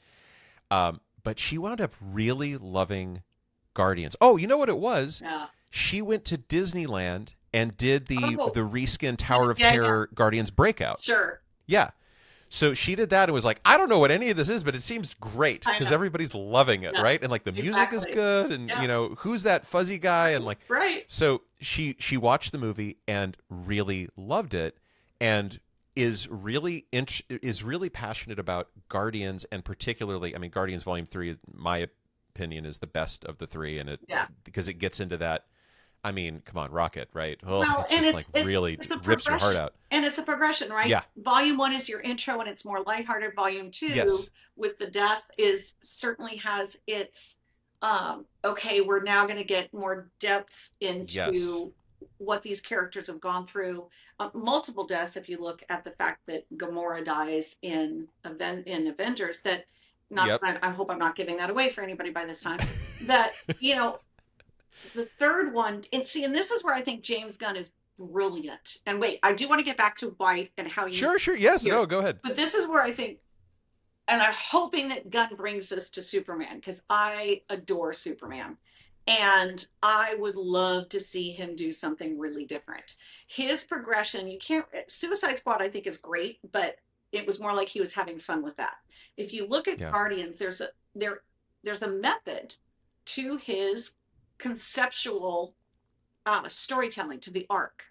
But she wound up really loving Guardians. Oh, you know what it was? Yeah. She went to Disneyland and did Oh, the reskin Tower of yeah, yeah. Terror Guardians breakout. Sure. Yeah. So she did that and was like, I don't know what any of this is, but it seems great I because know. everybody's loving it, Yeah, right? And like the music is exactly. good, and Yeah. who's that fuzzy guy, and Right. like, Right. so she watched the movie and really loved it, and is really passionate about Guardians, and particularly, I mean, Guardians Volume 3, in my opinion, is the best of the three, and it Yeah. because it gets into that. I mean, come on, Rocket, right? Oh, Well, it's and just like really it's a rips your heart progression, out. and it's a progression, right? Yeah. Volume one is your intro, and it's more lighthearted. Volume two, Yes. with the death, is certainly has its okay. We're now going to get more depth Yes. into what these characters have gone through. Multiple deaths. If you look at the fact that Gamora dies in Avengers, that not Yep. I hope I'm not giving that away for anybody by this time. That the third one, and see, and this is where I think James Gunn is brilliant. And wait, I do want to get back to White and how you Sure, sure. Yes, here's, no, go ahead. but this is where I think, and I'm hoping that Gunn brings this to Superman because I adore Superman. And I would love to see him do something really different. His progression, you can't, Suicide Squad, I think is great, but it was more like he was having fun with that. If you look at Yeah. Guardians, there's a method to his conceptual storytelling, to the arc.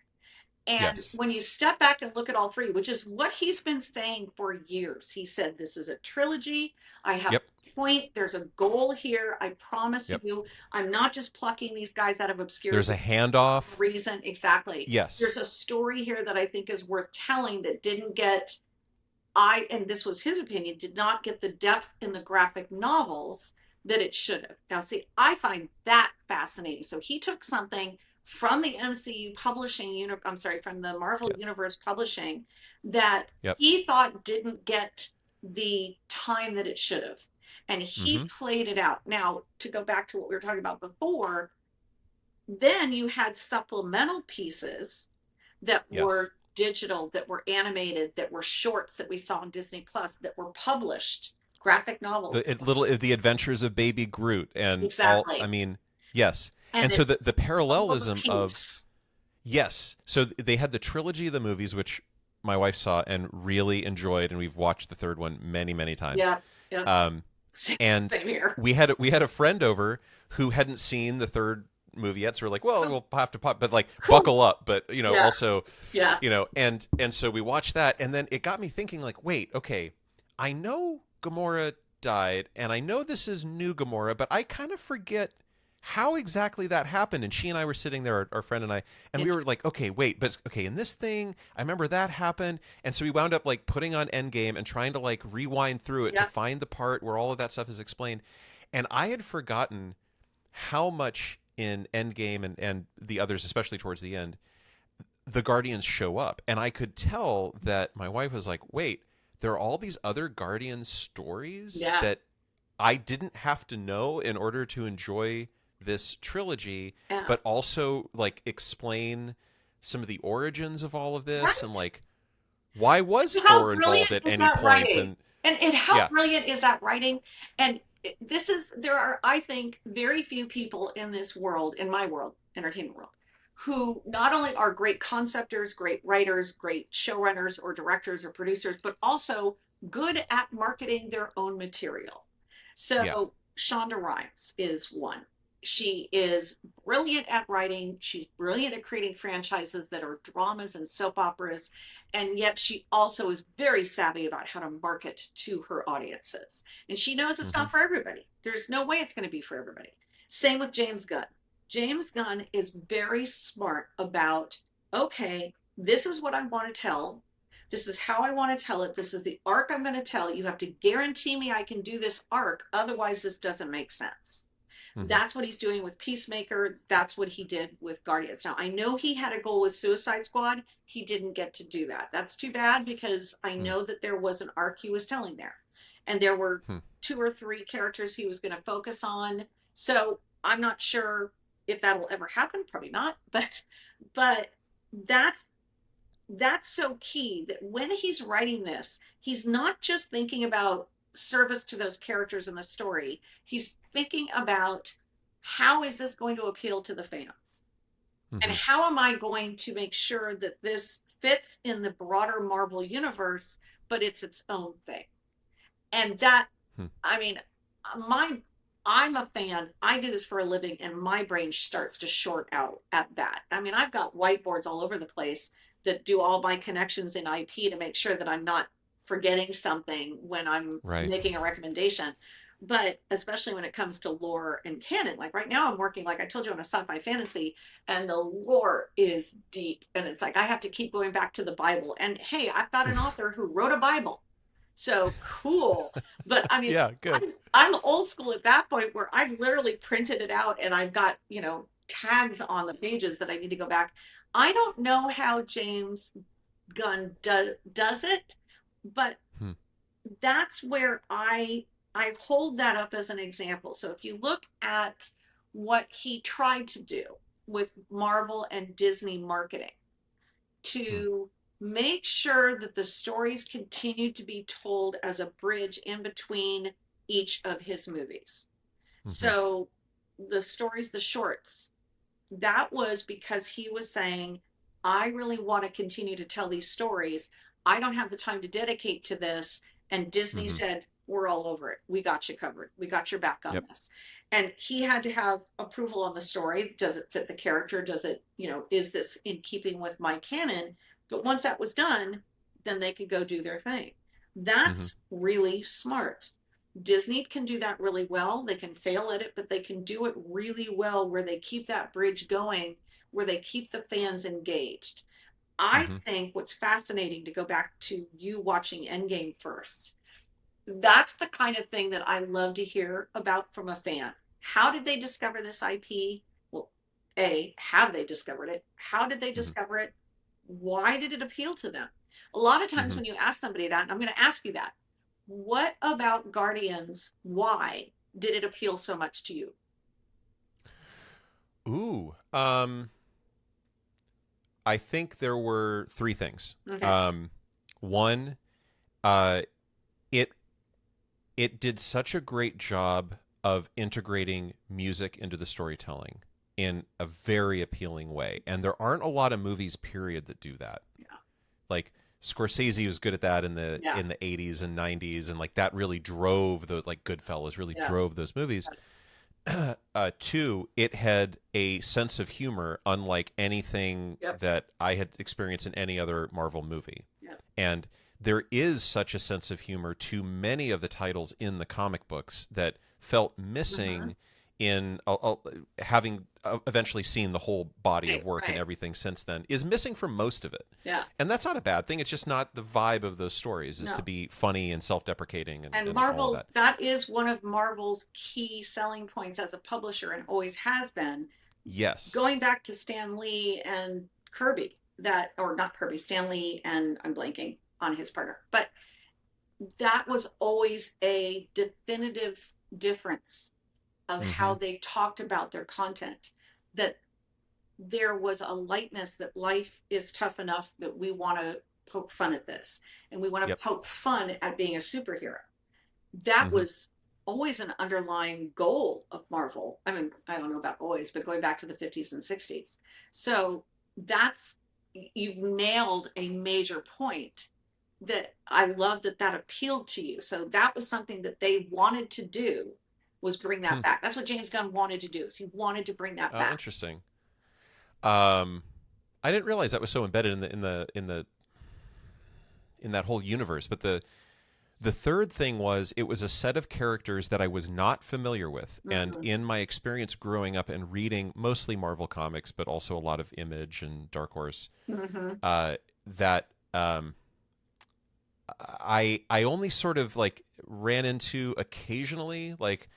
And Yes. when you step back and look at all three, which is what he's been saying for years, he said, this is a trilogy. I have Yep. a point. There's a goal here. I promise Yep. you, I'm not just plucking these guys out of There's obscurity a for handoff. a reason. Exactly. Yes. There's a story here that I think is worth telling that didn't get, and this was his opinion, did not get the depth in the graphic novels that it should have. Now, see, I find that fascinating. So he took something from the MCU publishing, I'm sorry, from the Marvel Yep. Universe publishing that Yep. he thought didn't get the time that it should have. And he Mm-hmm. played it out. Now, to go back to what we were talking about before, then you had supplemental pieces that Yes. were digital, that were animated, that were shorts that we saw on Disney Plus, that were published, graphic novels. The Adventures of Baby Groot and all. I Exactly. mean, yes. And And so it's the all of a parallelism of piece. yes. So they had the trilogy of the movies, which my wife saw and really enjoyed, and we've watched the third one many, many times. Yeah. Yeah. Um, Same and here. we had a friend over who hadn't seen the third movie yet, so we're like, well, we'll have to pop, but like Cool. buckle up. But Yeah. also, Yeah. and so we watched that, and then it got me thinking, like, wait, okay, I know Gamora died, and I know this is new Gamora, but I kind of forget how exactly that happened. And she and I were sitting there, our friend and I, and we were like, okay, wait, but okay, in this thing, I remember that happened, and so we wound up like putting on Endgame and trying to like rewind through it to Yeah. find the part where all of that stuff is explained, and I had forgotten how much in Endgame and the others, especially towards the end, the Guardians show up. And I could tell that my wife was like, wait, there are all these other Guardians stories Yeah. that I didn't have to know in order to enjoy this trilogy, Yeah. but also like explain some of the origins of all of this and Right. like why was How Thor involved brilliant at is any that point? writing? And And how yeah, brilliant is that writing? And this is, there are, I think, very few people in this world, in my world, entertainment world, who not only are great conceptors, great writers, great showrunners or directors or producers, but also good at marketing their own material. yeah, So Shonda Rhimes is one. She is brilliant at writing. She's brilliant at creating franchises that are dramas and soap operas, and yet she also is very savvy about how to market to her audiences. And she knows it's mm-hmm, not for everybody. There's no way it's going to be for everybody. Same with James Gunn. James Gunn is very smart about, okay, this is what I want to tell. This is how I want to tell it. This is the arc I'm going to tell. You have to guarantee me I can do this arc. Otherwise, this doesn't make sense. mm-hmm, That's what he's doing with Peacemaker. That's what he did with Guardians. Now, I know he had a goal with Suicide Squad. He didn't get to do that. That's too bad because I know that there was an arc he was telling there. And there were mm-hmm, two or three characters he was going to focus on. So I'm not sure if that'll ever happen. Probably not. But that's that's so key that when he's writing this, he's not just thinking about service to those characters in the story. He's thinking about how is this going to appeal to the fans? And mm-hmm, how am I going to make sure that this fits in the broader Marvel universe, but it's its own thing? And that, hmm. I mean, my I'm a fan. I do this for a living, and my brain starts to short out at that. I mean, I've got whiteboards all over the place that do all my connections in IP to make sure that I'm not forgetting something when I'm Right. making a recommendation. But especially when it comes to lore and canon, like right now, I'm working, like I told you, on a sci-fi fantasy, and the lore is deep. And it's like I have to keep going back to the Bible. And hey, I've got an author who wrote a Bible. So cool. But I mean, Yeah, good. I'm old school at that point where I've literally printed it out and I've got, tags on the pages that I need to go back. I don't know how James Gunn does it, but Hmm, that's where I hold that up as an example. So if you look at what he tried to do with Marvel and Disney marketing, hmm, to make sure that the stories continue to be told as a bridge in between each of his movies. mm-hmm, So the stories, the shorts, that was because he was saying, I really want to continue to tell these stories. I don't have the time to dedicate to this. And Disney mm-hmm. said, we're all over it. We got you covered. We got your back on Yep. this. And he had to have approval on the story. Does it fit the character? Does it, is this in keeping with my canon? But once that was done, then they could go do their thing. Mm-hmm, That's really smart. Disney can do that really well. They can fail at it, but they can do it really well where they keep that bridge going, where they keep the fans engaged. I mm-hmm, think what's fascinating, to go back to you watching Endgame first, that's the kind of thing that I love to hear about from a fan. How did they discover this IP? Well, A, have they discovered it? How did they mm-hmm, discover it? Why did it appeal to them? A lot of times mm-hmm. when you ask somebody that, and I'm going to ask you that, what about Guardians? Why did it appeal so much to you? Ooh. I think there were three things. Okay. One, uh, it it did such a great job of integrating music into the storytelling in a very appealing way, and there aren't a lot of movies, period, that do that. Yeah. Like Scorsese was good at that in the Yeah. 80s and 90s, and like that really drove those, like Goodfellas really Yeah. drove those movies. Two, it had a sense of humor unlike anything Yep. that I had experienced in any other Marvel movie. Yep. And there is such a sense of humor to many of the titles in the comic books that felt Mm-hmm. missing in having eventually seen the whole body of Right. work and Right. everything since then, is missing from most of it. Yeah. And that's not a bad thing. It's just not the vibe of those stories, is to No. be funny and self-deprecating And and all of Marvel, that. that is one of Marvel's key selling points as a publisher and always has been. Yes. Going back to Stan Lee and Kirby, that, or not Kirby, Stan Lee, and I'm blanking on his partner, but that was always a definitive difference of how Mm-hmm. they talked about their content, that there was a lightness that life is tough enough that we want to poke fun at this, and we want Yep. to poke fun at being a superhero. That Mm-hmm. was always an underlying goal of Marvel. I mean, I don't know about always, but going back to the 50s and 60s. So that's, you've nailed a major point, that I love that that appealed to you. So that was something that they wanted to do, was bring that Hmm. back. That's what James Gunn wanted to do. Is he wanted to bring that Oh, back. interesting. Um, I didn't realize that was so embedded in that whole universe. But the third thing was it was a set of characters that I was not familiar with, and Mm-hmm. in my experience growing up and reading mostly Marvel comics, but also a lot of Image and Dark Horse, Mm-hmm. that I only sort of like ran into occasionally. Like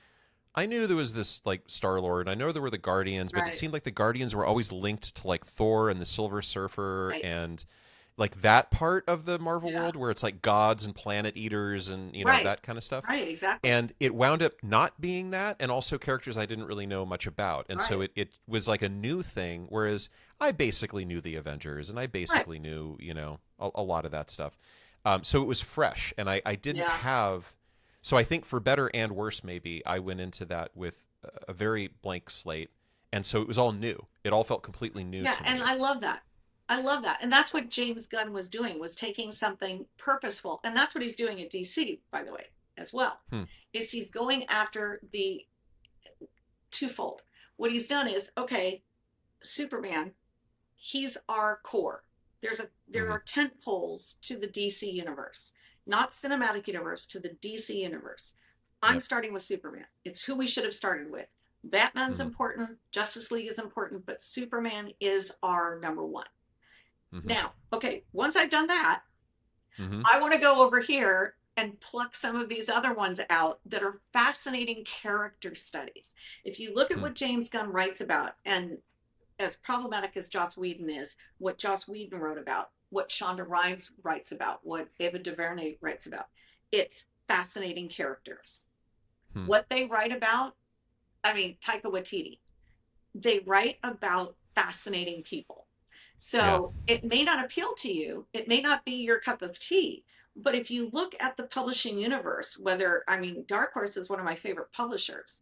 I knew there was this like Star Lord. I know there were the Guardians, but it Right. seemed like the Guardians were always linked to like Thor and the Silver Surfer Right. and like that part of the Marvel Yeah. world where it's like gods and planet eaters and Right. that kind of stuff. Right. Exactly. And it wound up not being that, and also characters I didn't really know much about. And so Right. it was like a new thing, whereas I basically knew the Avengers and I Right. basically knew, a lot of that stuff. So it was fresh, and I didn't Yeah. have. So I think for better and worse, maybe I went into that with a very blank slate, and so it was all new. It all felt completely new Yeah, to and me. I love that. I love that. And that's what James Gunn was doing, was taking something purposeful. And that's what he's doing at DC, by the way, as well. Hmm. Is he's going after the twofold. What he's done is, okay, Superman, he's our core. There Mm-hmm. are tent poles to the DC universe, not cinematic universe, to the DC universe. I'm Yep. starting with Superman. It's who we should have started with. Batman's Mm-hmm. important, Justice League is important, but Superman is our number one. Mm-hmm. Now, okay, once I've done that, Mm-hmm. I want to go over here and pluck some of these other ones out that are fascinating character studies. If you look at Hmm. what James Gunn writes about, and as problematic as Joss Whedon is, what Joss Whedon wrote about, what Shonda Rhimes writes about, what Ava DuVernay writes about, it's fascinating characters. Hmm. What they write about, I mean, Taika Waititi, they write about fascinating people. Yeah. So it may not appeal to you, it may not be your cup of tea, but if you look at the publishing universe, whether, I mean, Dark Horse is one of my favorite publishers,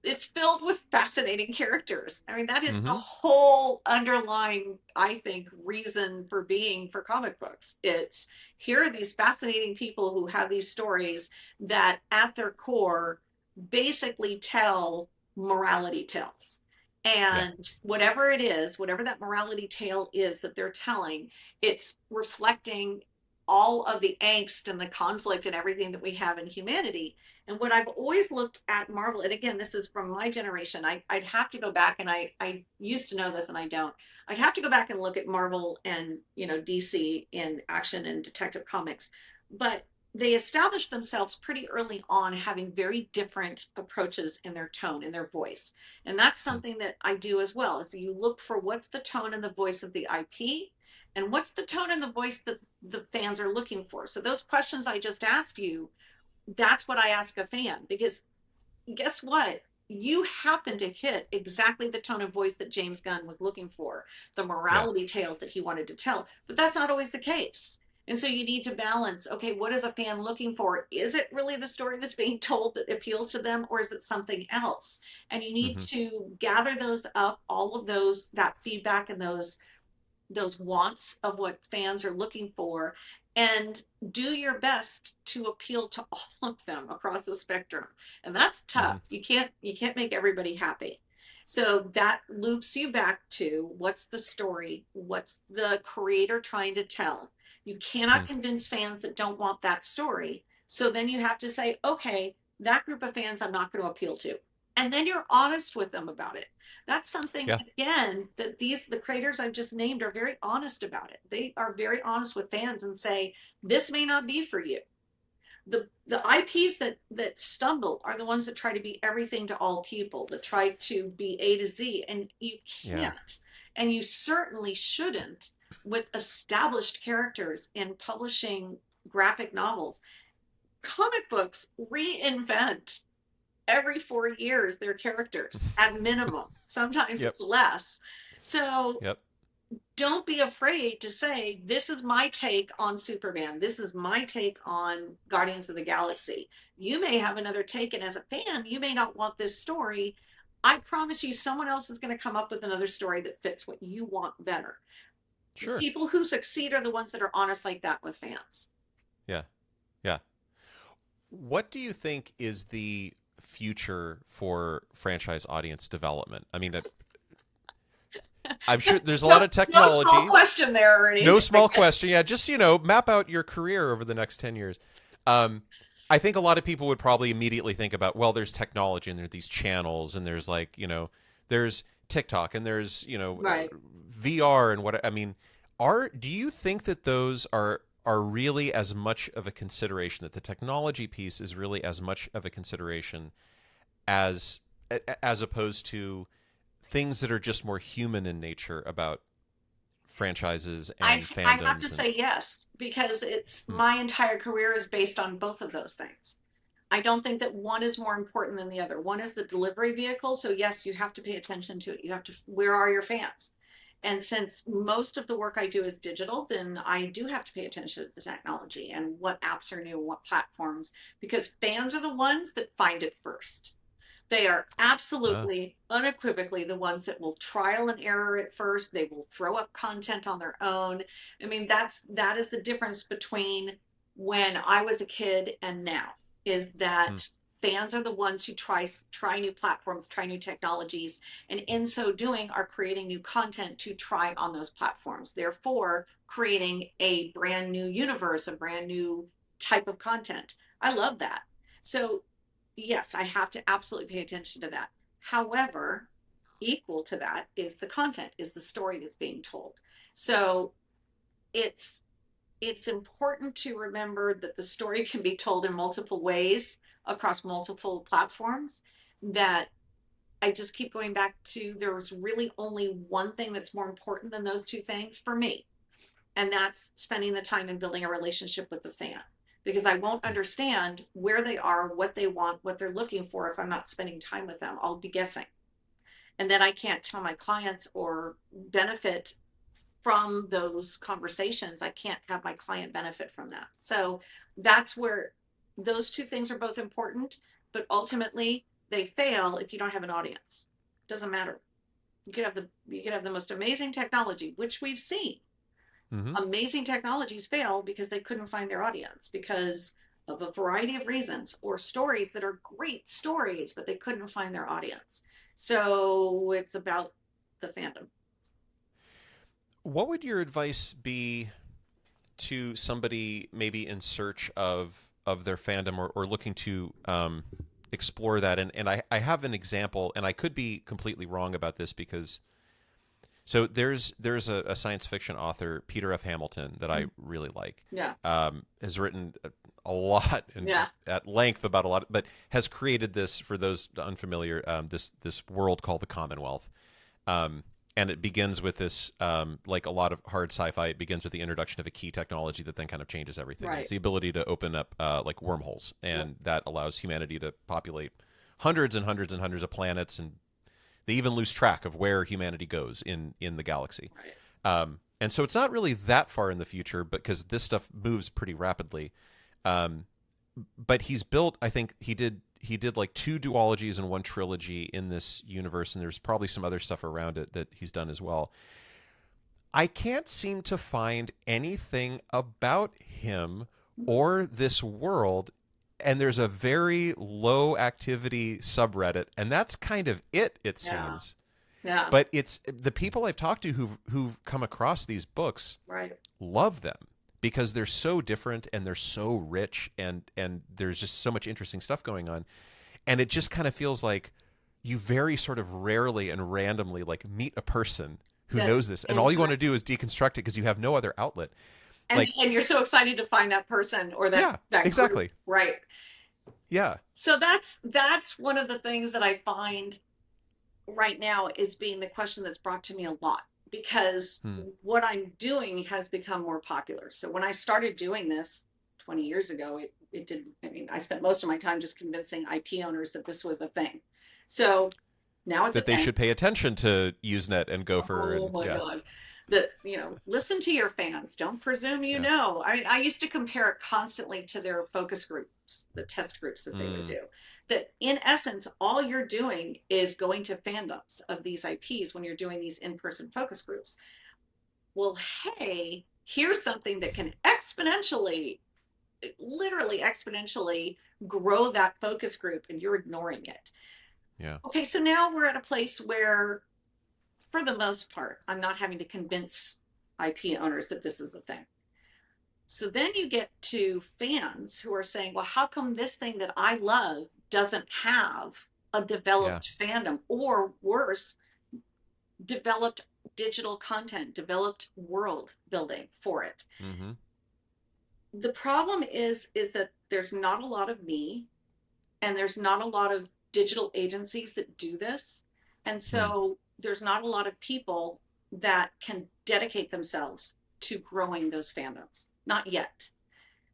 it's filled with fascinating characters. I mean, that is the Mm-hmm. whole underlying, I think, reason for being for comic books. It's, here are these fascinating people who have these stories that at their core basically tell morality tales. Yeah. And whatever it is, whatever that morality tale is that they're telling, it's reflecting all of the angst and the conflict and everything that we have in humanity. And what I've always looked at Marvel, and again, this is from my generation, I'd have to go back, and I used to know this and I don't. I'd have to go back and look at Marvel and, DC in action and detective comics. But they established themselves pretty early on having very different approaches in their tone, in their voice. And that's Hmm. something that I do as well, is you look for what's the tone and the voice of the IP, and what's the tone and the voice that the fans are looking for. So those questions I just asked you, that's what I ask a fan, because guess what? You happen to hit exactly the tone of voice that James Gunn was looking for, the Yeah. morality tales that he wanted to tell. But that's not always the case. And so you need to balance, okay, what is a fan looking for? Is it really the story that's being told that appeals to them, or is it something else? And you need Mm-hmm. to gather those up, all of those, that feedback and those wants of what fans are looking for, and do your best to appeal to all of them across the spectrum. And that's Mm-hmm. tough. You can't make everybody happy. So that loops you back to, what's the story, what's the creator trying to tell. You cannot Hmm. convince fans that don't want that story, so then you have to say, okay, that group of fans I'm not going to appeal to, and then you're honest with them about it. That's something, Yeah. again, that the creators I've just named are very honest about it. They are very honest with fans and say, this may not be for you. The IPs that stumble are the ones that try to be everything to all people, that try to be A to Z, and you Yeah. can't. And you certainly shouldn't with established characters in publishing graphic novels. Comic books reinvent every 4 years they're characters at minimum. Sometimes Yep. it's less. So Yep. don't be afraid to say, this is my take on Superman. This is my take on Guardians of the Galaxy. You may have another take, and as a fan, you may not want this story. I promise you, someone else is going to come up with another story that fits what you want better. Sure. People who succeed are the ones that are honest like that with fans. Yeah. Yeah. What do you think is the future for franchise audience development? I mean, I'm sure there's a lot No, of no small technology. question there or No anything small like that. question. Yeah, just map out your career over the next 10 years. Um, I think a lot of people would probably immediately think about, well, there's technology and there's these channels and there's like there's TikTok and there's Right. VR and what I mean. Do you think that those are really as much of a consideration, that the technology piece is really as much of a consideration as as opposed to things that are just more human in nature about franchises and I have to fandoms and say yes, because it's hmm, my entire career is based on both of those things. I don't think that one is more important than the other. One is the delivery vehicle. So, yes, you have to pay attention to it. You have to, where are your fans? And since most of the work I do is digital, then I do have to pay attention to the technology and what apps are new, what platforms, because fans are the ones that find it first. They are uh, absolutely, unequivocally the ones that will trial and error at first. They will throw up content on their own. I mean, that is the difference between when I was a kid and now, is hmm, that fans are the ones who try new platforms, try new technologies, and in so doing are creating new content to try on those platforms. Therefore, creating a brand new universe, a brand new type of content. I love that. So yes, I have to absolutely pay attention to that. However, equal to that is the content, is the story that's being told. So it's it's important to remember that the story can be told in multiple ways across multiple platforms. That I just keep going back to, there's really only one thing that's more important than those two things for me, and that's spending the time and building a relationship with the fan, because I won't hmm. understand where they are, what they want, what they're looking for if I'm not spending time with them. I'll be guessing, and then I can't tell my clients or benefit from those conversations. I can't have my client benefit from that. So that's where those two things are both important, but ultimately they fail if you don't have an audience. Doesn't matter. You could have the most amazing technology, which we've seen. Mm-hmm. Amazing technologies fail because they couldn't find their audience because of a variety of reasons, or stories that are great stories, but they couldn't find their audience. So it's about the fandom. What would your advice be to somebody maybe in search of their fandom or looking to explore that? And I have an example, and I could be completely wrong about this because so there's a science fiction author, Peter F. Hamilton, that I really like. Yeah. Has written a lot and Yeah. at length about a lot, but has created this, for those unfamiliar, this world called the Commonwealth. Um, and it begins with this, like a lot of hard sci-fi. It begins with the introduction of a key technology that then kind of changes everything, and it's Right. the ability to open up like wormholes, Yep. and that allows humanity to populate hundreds and hundreds and hundreds of planets, and they even lose track of where humanity goes in the galaxy. Right. And so it's not really that far in the future, but because this stuff moves pretty rapidly. Um, but he's built. I think he did like two duologies and one trilogy in this universe, and there's probably some other stuff around it that he's done as well. I can't seem to find anything about him or this world, and there's a very low activity subreddit, and that's kind of it Yeah. seems. Yeah. But it's the people I've talked to who've come across these books Right. love them because they're so different and they're so rich, and there's just so much interesting stuff going on, and it just kind of feels like you very sort of rarely and randomly like meet a person who That knows this, and all you want to interesting. do is deconstruct it because you have no other outlet. And Like, you're so excited to find that person or yeah, that group. exactly. Right. Yeah. So that's one of the things that I find right now is being the question that's brought to me a lot, because Hmm. what I'm doing has become more popular. So when I started doing this 20 years ago, it didn't, I mean, I spent most of my time just convincing IP owners that this was a thing. So now it's a That they thing. should pay attention to Usenet and Gopher Oh and my yeah. God. That, listen to your fans. Don't presume you Yeah. know. I mean, I used to compare it constantly to their focus groups, the test groups that they would Mm, do. That in essence, all you're doing is going to fandoms of these IPs when you're doing these in person focus groups. Well, hey, here's something that can exponentially, literally exponentially grow that focus group, and you're ignoring it. yeah. Okay, so now we're at a place where, for the most part, I'm not having to convince IP owners that this is a thing. So then you get to fans who are saying, well, how come this thing that I love doesn't have a Yeah. developed fandom, or worse, developed digital content, developed world building for it? Mm-hmm. The problem is that there's not a lot of me, and there's not a lot of digital agencies that do this. And Hmm. so there's not a lot of people that can dedicate themselves to growing those fandoms. Not yet.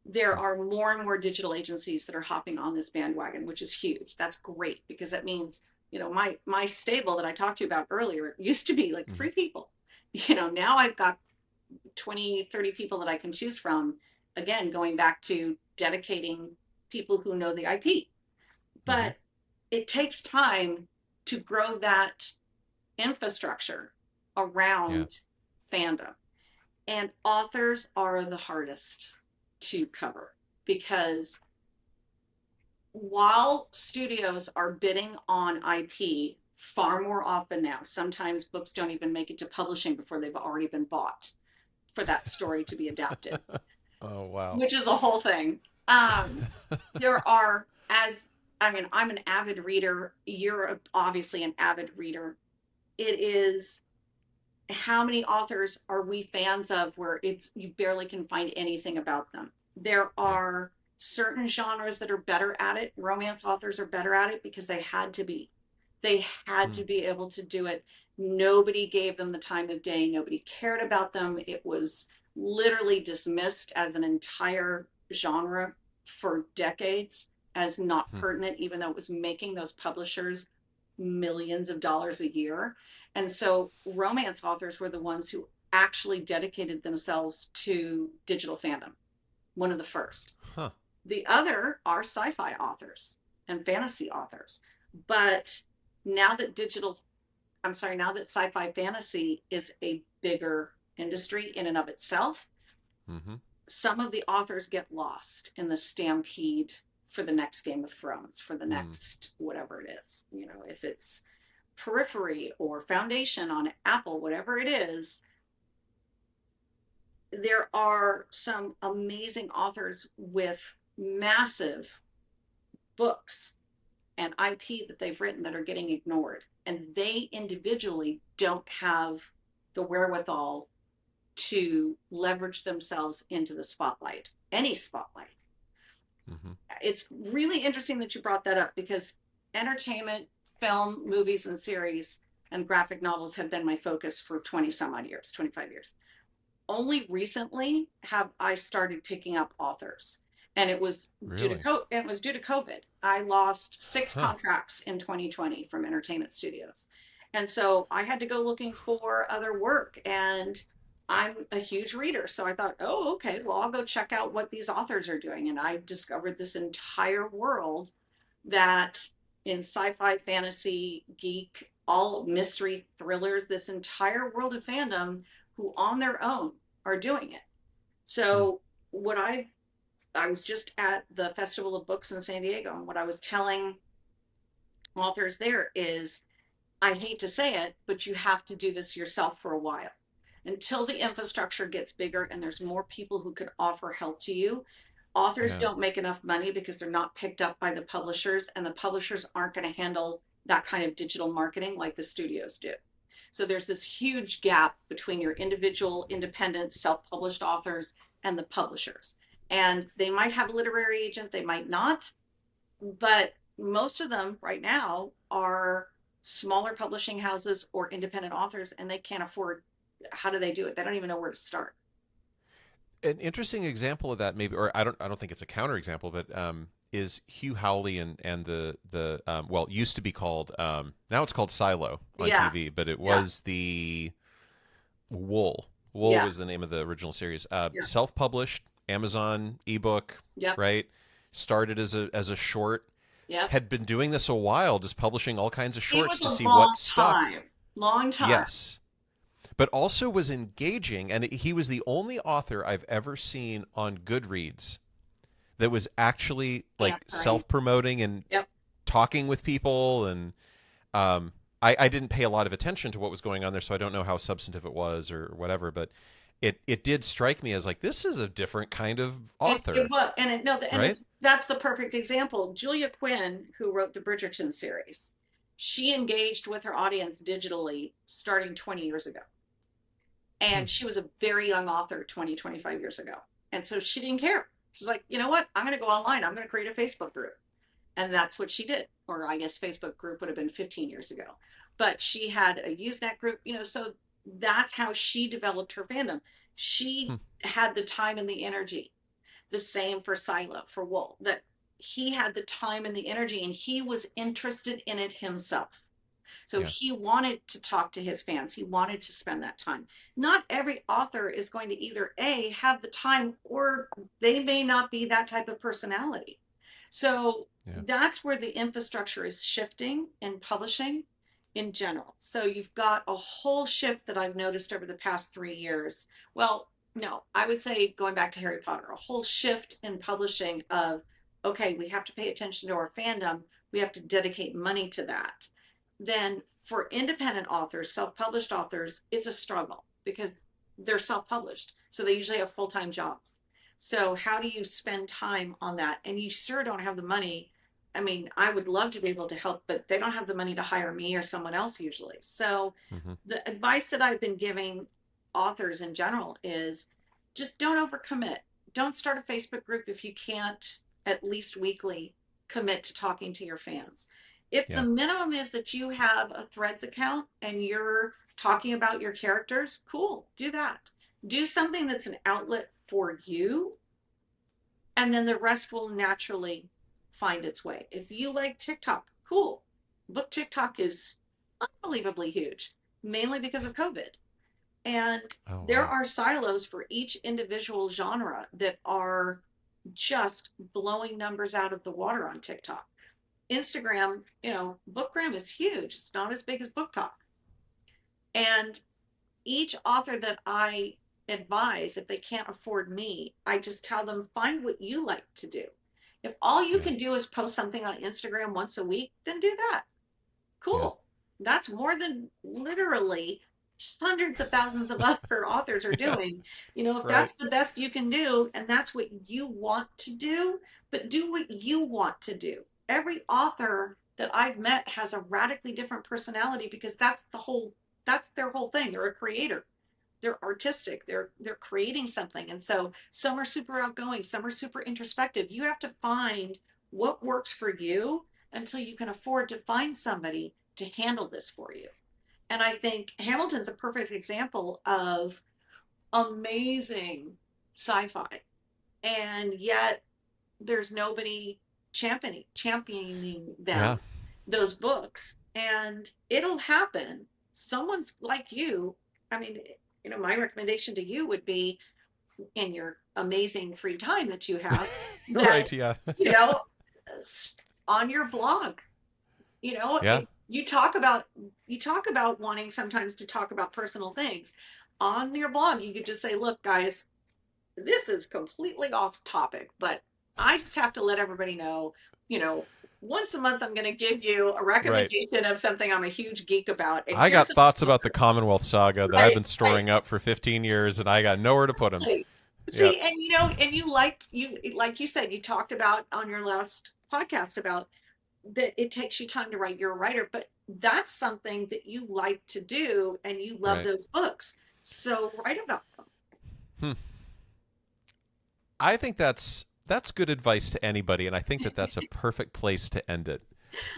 There are more and more digital agencies that are hopping on this bandwagon, which is huge. That's great, because that means, my stable that I talked to you about earlier, it used to be like Mm-hmm. 3 people. Now I've got 20, 30 people that I can choose from. Again, going back to dedicating people who know the IP. Mm-hmm. But it takes time to grow that infrastructure Yeah. around fandom. And authors are the hardest to cover, because while studios are bidding on IP far more often now, sometimes books don't even make it to publishing before they've already been bought for that story to be adapted, Oh wow. which is a whole thing. Um, there are, as I mean, I'm an avid reader. You're obviously an avid reader. It is, how many authors are we fans of where it's you barely can find anything about them? There Yeah. are certain genres that are better at it. Romance authors are better at it because they had to be. They had Hmm. to be able to do it. Nobody gave them the time of day. Nobody cared about them. It was literally dismissed as an entire genre for decades as not Hmm. pertinent, even though it was making those publishers millions of dollars a year. And so romance authors were the ones who actually dedicated themselves to digital fandom, one of the first. Huh. The other are sci-fi authors and fantasy authors. But now that now that sci-fi fantasy is a bigger industry in and of itself, Mm-hmm. some of the authors get lost in the stampede for the next Game of Thrones, for the Hmm. next whatever it is. If it's Periphery or Foundation on Apple, whatever it is, there are some amazing authors with massive books and IP that they've written that are getting ignored. And they individually don't have the wherewithal to leverage themselves into the spotlight, any spotlight. Mm-hmm. It's really interesting that you brought that up, because entertainment, film, movies, and series and graphic novels have been my focus for 20 some odd years, 25 years. Only recently have I started picking up authors. And Really? it was due to COVID. I lost 6 Huh. contracts in 2020 from entertainment studios. And so I had to go looking for other work, and I'm a huge reader. So I thought, oh, okay, well, I'll go check out what these authors are doing. And I discovered this entire world that, in sci-fi, fantasy, geek, all mystery thrillers, this entire world of fandom, who on their own are doing it. Hmm. So what I was just at the Festival of Books in San Diego, and what I was telling authors there is, I hate to say it, but you have to do this yourself for a while until the infrastructure gets bigger and there's more people who could offer help to you. Authors Yeah. don't make enough money because they're not picked up by the publishers, and the publishers aren't going to handle that kind of digital marketing like the studios do. So there's this huge gap between your individual, independent, self published authors and the publishers. And they might have a literary agent, they might not, but most of them right now are smaller publishing houses or independent authors, and they can't afford. How do they do it? They don't even know where to start. an interesting example of that, maybe, or I don't think it's a counterexample, but is Hugh Howley and the well, it used to be called now it's called Silo on Yeah, TV, but it yeah, was the Wool. Wool yeah, was the name of the original series. yeah, Self-published, Amazon ebook, yep, right? Started as a short. yep. Had been doing this a while, just publishing all kinds of It shorts was to a see long what stuck. time, long time. Yes, but also was engaging, and he was the only author I've ever seen on Goodreads that was actually like Answering. self-promoting and Yep. talking with people. And I didn't pay a lot of attention to what was going on there, so I don't know how substantive it was or whatever, but it did strike me as like, this is a different kind of It author, was, and it no, and right? it's that's the perfect example. Julia Quinn, who wrote the Bridgerton series, she engaged with her audience digitally starting 20 years ago. Hmm. And she was a very young author 20, 25 years ago. And so she didn't care. She's like, you know what? I'm going to go online. I'm going to create a Facebook group. And that's what she did. Or I guess Facebook group would have been 15 years ago. But she had a Usenet group, so that's how she developed her fandom. She Hmm. had the time and the energy. The same for Silo, for Wool, that he had the time and the energy and he was interested in it himself. So Yeah. he wanted to talk to his fans. He wanted to spend that time. Not every author is going to either A, have the time, or they may not be that type of personality. So Yeah. that's where the infrastructure is shifting in publishing in general. So you've got a whole shift that I've noticed over the past 3 years. Well, no, I would say going back to Harry Potter, a whole shift in publishing of, okay, we have to pay attention to our fandom. We have to dedicate money to that. Then for independent authors, self-published authors, it's a struggle because they're self-published. So they usually have full-time jobs. So how do you spend time on that? And you sure don't have the money. I mean, I would love to be able to help, but they don't have the money to hire me or someone else usually. So Hmm. the advice that I've been giving authors in general is just don't overcommit. Don't start a Facebook group if you can't at least weekly commit to talking to your fans. If the Yeah. minimum is that you have a Threads account and you're talking about your characters, cool, do that. Do something that's an outlet for you, and then the rest will naturally find its way. If you like TikTok, cool. Book TikTok is unbelievably huge, mainly because of COVID. And Oh there wow. are silos for each individual genre that are just blowing numbers out of the water on TikTok. Instagram, Bookgram is huge. It's not as big as Book Talk. And each author that I advise, if they can't afford me, I just tell them find what you like to do. If all you Yeah. can do is post something on Instagram once a week, then do that. Yeah. Cool. That's more than literally hundreds of thousands of other authors are Yeah. doing. If Right. that's the best you can do and that's what you want to do, but do what you want to do. Every author that I've met has a radically different personality because that's their whole thing. They're a creator. They're artistic. They're creating something. And so some are super outgoing, some are super introspective. You have to find what works for you until you can afford to find somebody to handle this for you. And I think Hamilton's a perfect example of amazing sci-fi. And yet there's nobody championing Yeah. them, those books. And it'll happen. Someone's like you. I mean, my recommendation to you would be in your amazing free time that you have that, Right. Yeah. you know, on your blog, Yeah. you talk about wanting sometimes to talk about personal things on your blog. You could just say, look guys, this is completely off topic, but I just have to let everybody know, you know once a month I'm going to give you a Right. recommendation of something I'm a huge geek about, and I here's got some thoughts about the authors. Commonwealth saga that I've Right, been right. storing up for 15 years, and I got nowhere to put them. Exactly. Yeah. See, and you liked you like you said, you talked about on your last podcast about that it takes you time to write. You're a writer, but that's something that you like to do and you love Right. those books. So write about them. Hmm. I think that's good advice to anybody, and I think that that's a perfect place to end it.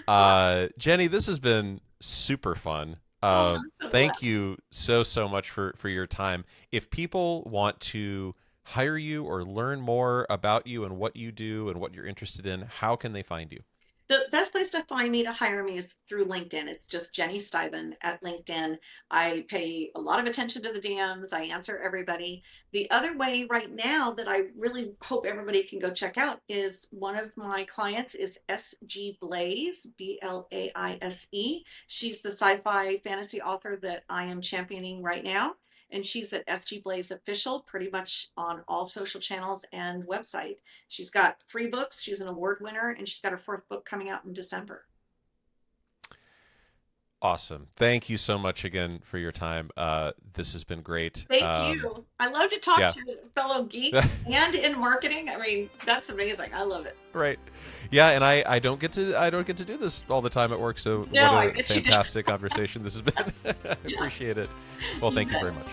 Awesome. Jenny, this has been super fun. Oh, I'm so glad. Thank you so much for your time. If people want to hire you or learn more about you and what you do and what you're interested in, how can they find you? The best place to find me to hire me is through LinkedIn. It's just Jenny Stiven at LinkedIn. I pay a lot of attention to the DMs. I answer everybody. The other way right now that I really hope everybody can go check out is one of my clients is SG Blaze, Blaise. She's the sci-fi fantasy author that I am championing right now. And she's at SG Blaze Official, pretty much on all social channels and website. She's got 3 books. She's an award winner, and she's got her 4th book coming out in December. Awesome. Thank you so much again for your time. This has been great. Thank you. I love to talk Yeah. to fellow geeks and in marketing. I mean, that's amazing. I love it. Right. Yeah, and I don't get to do this all the time at work, so No, I what a bet you do. fantastic conversation this has been. I Yeah, appreciate it. Well, you thank you bet. very much.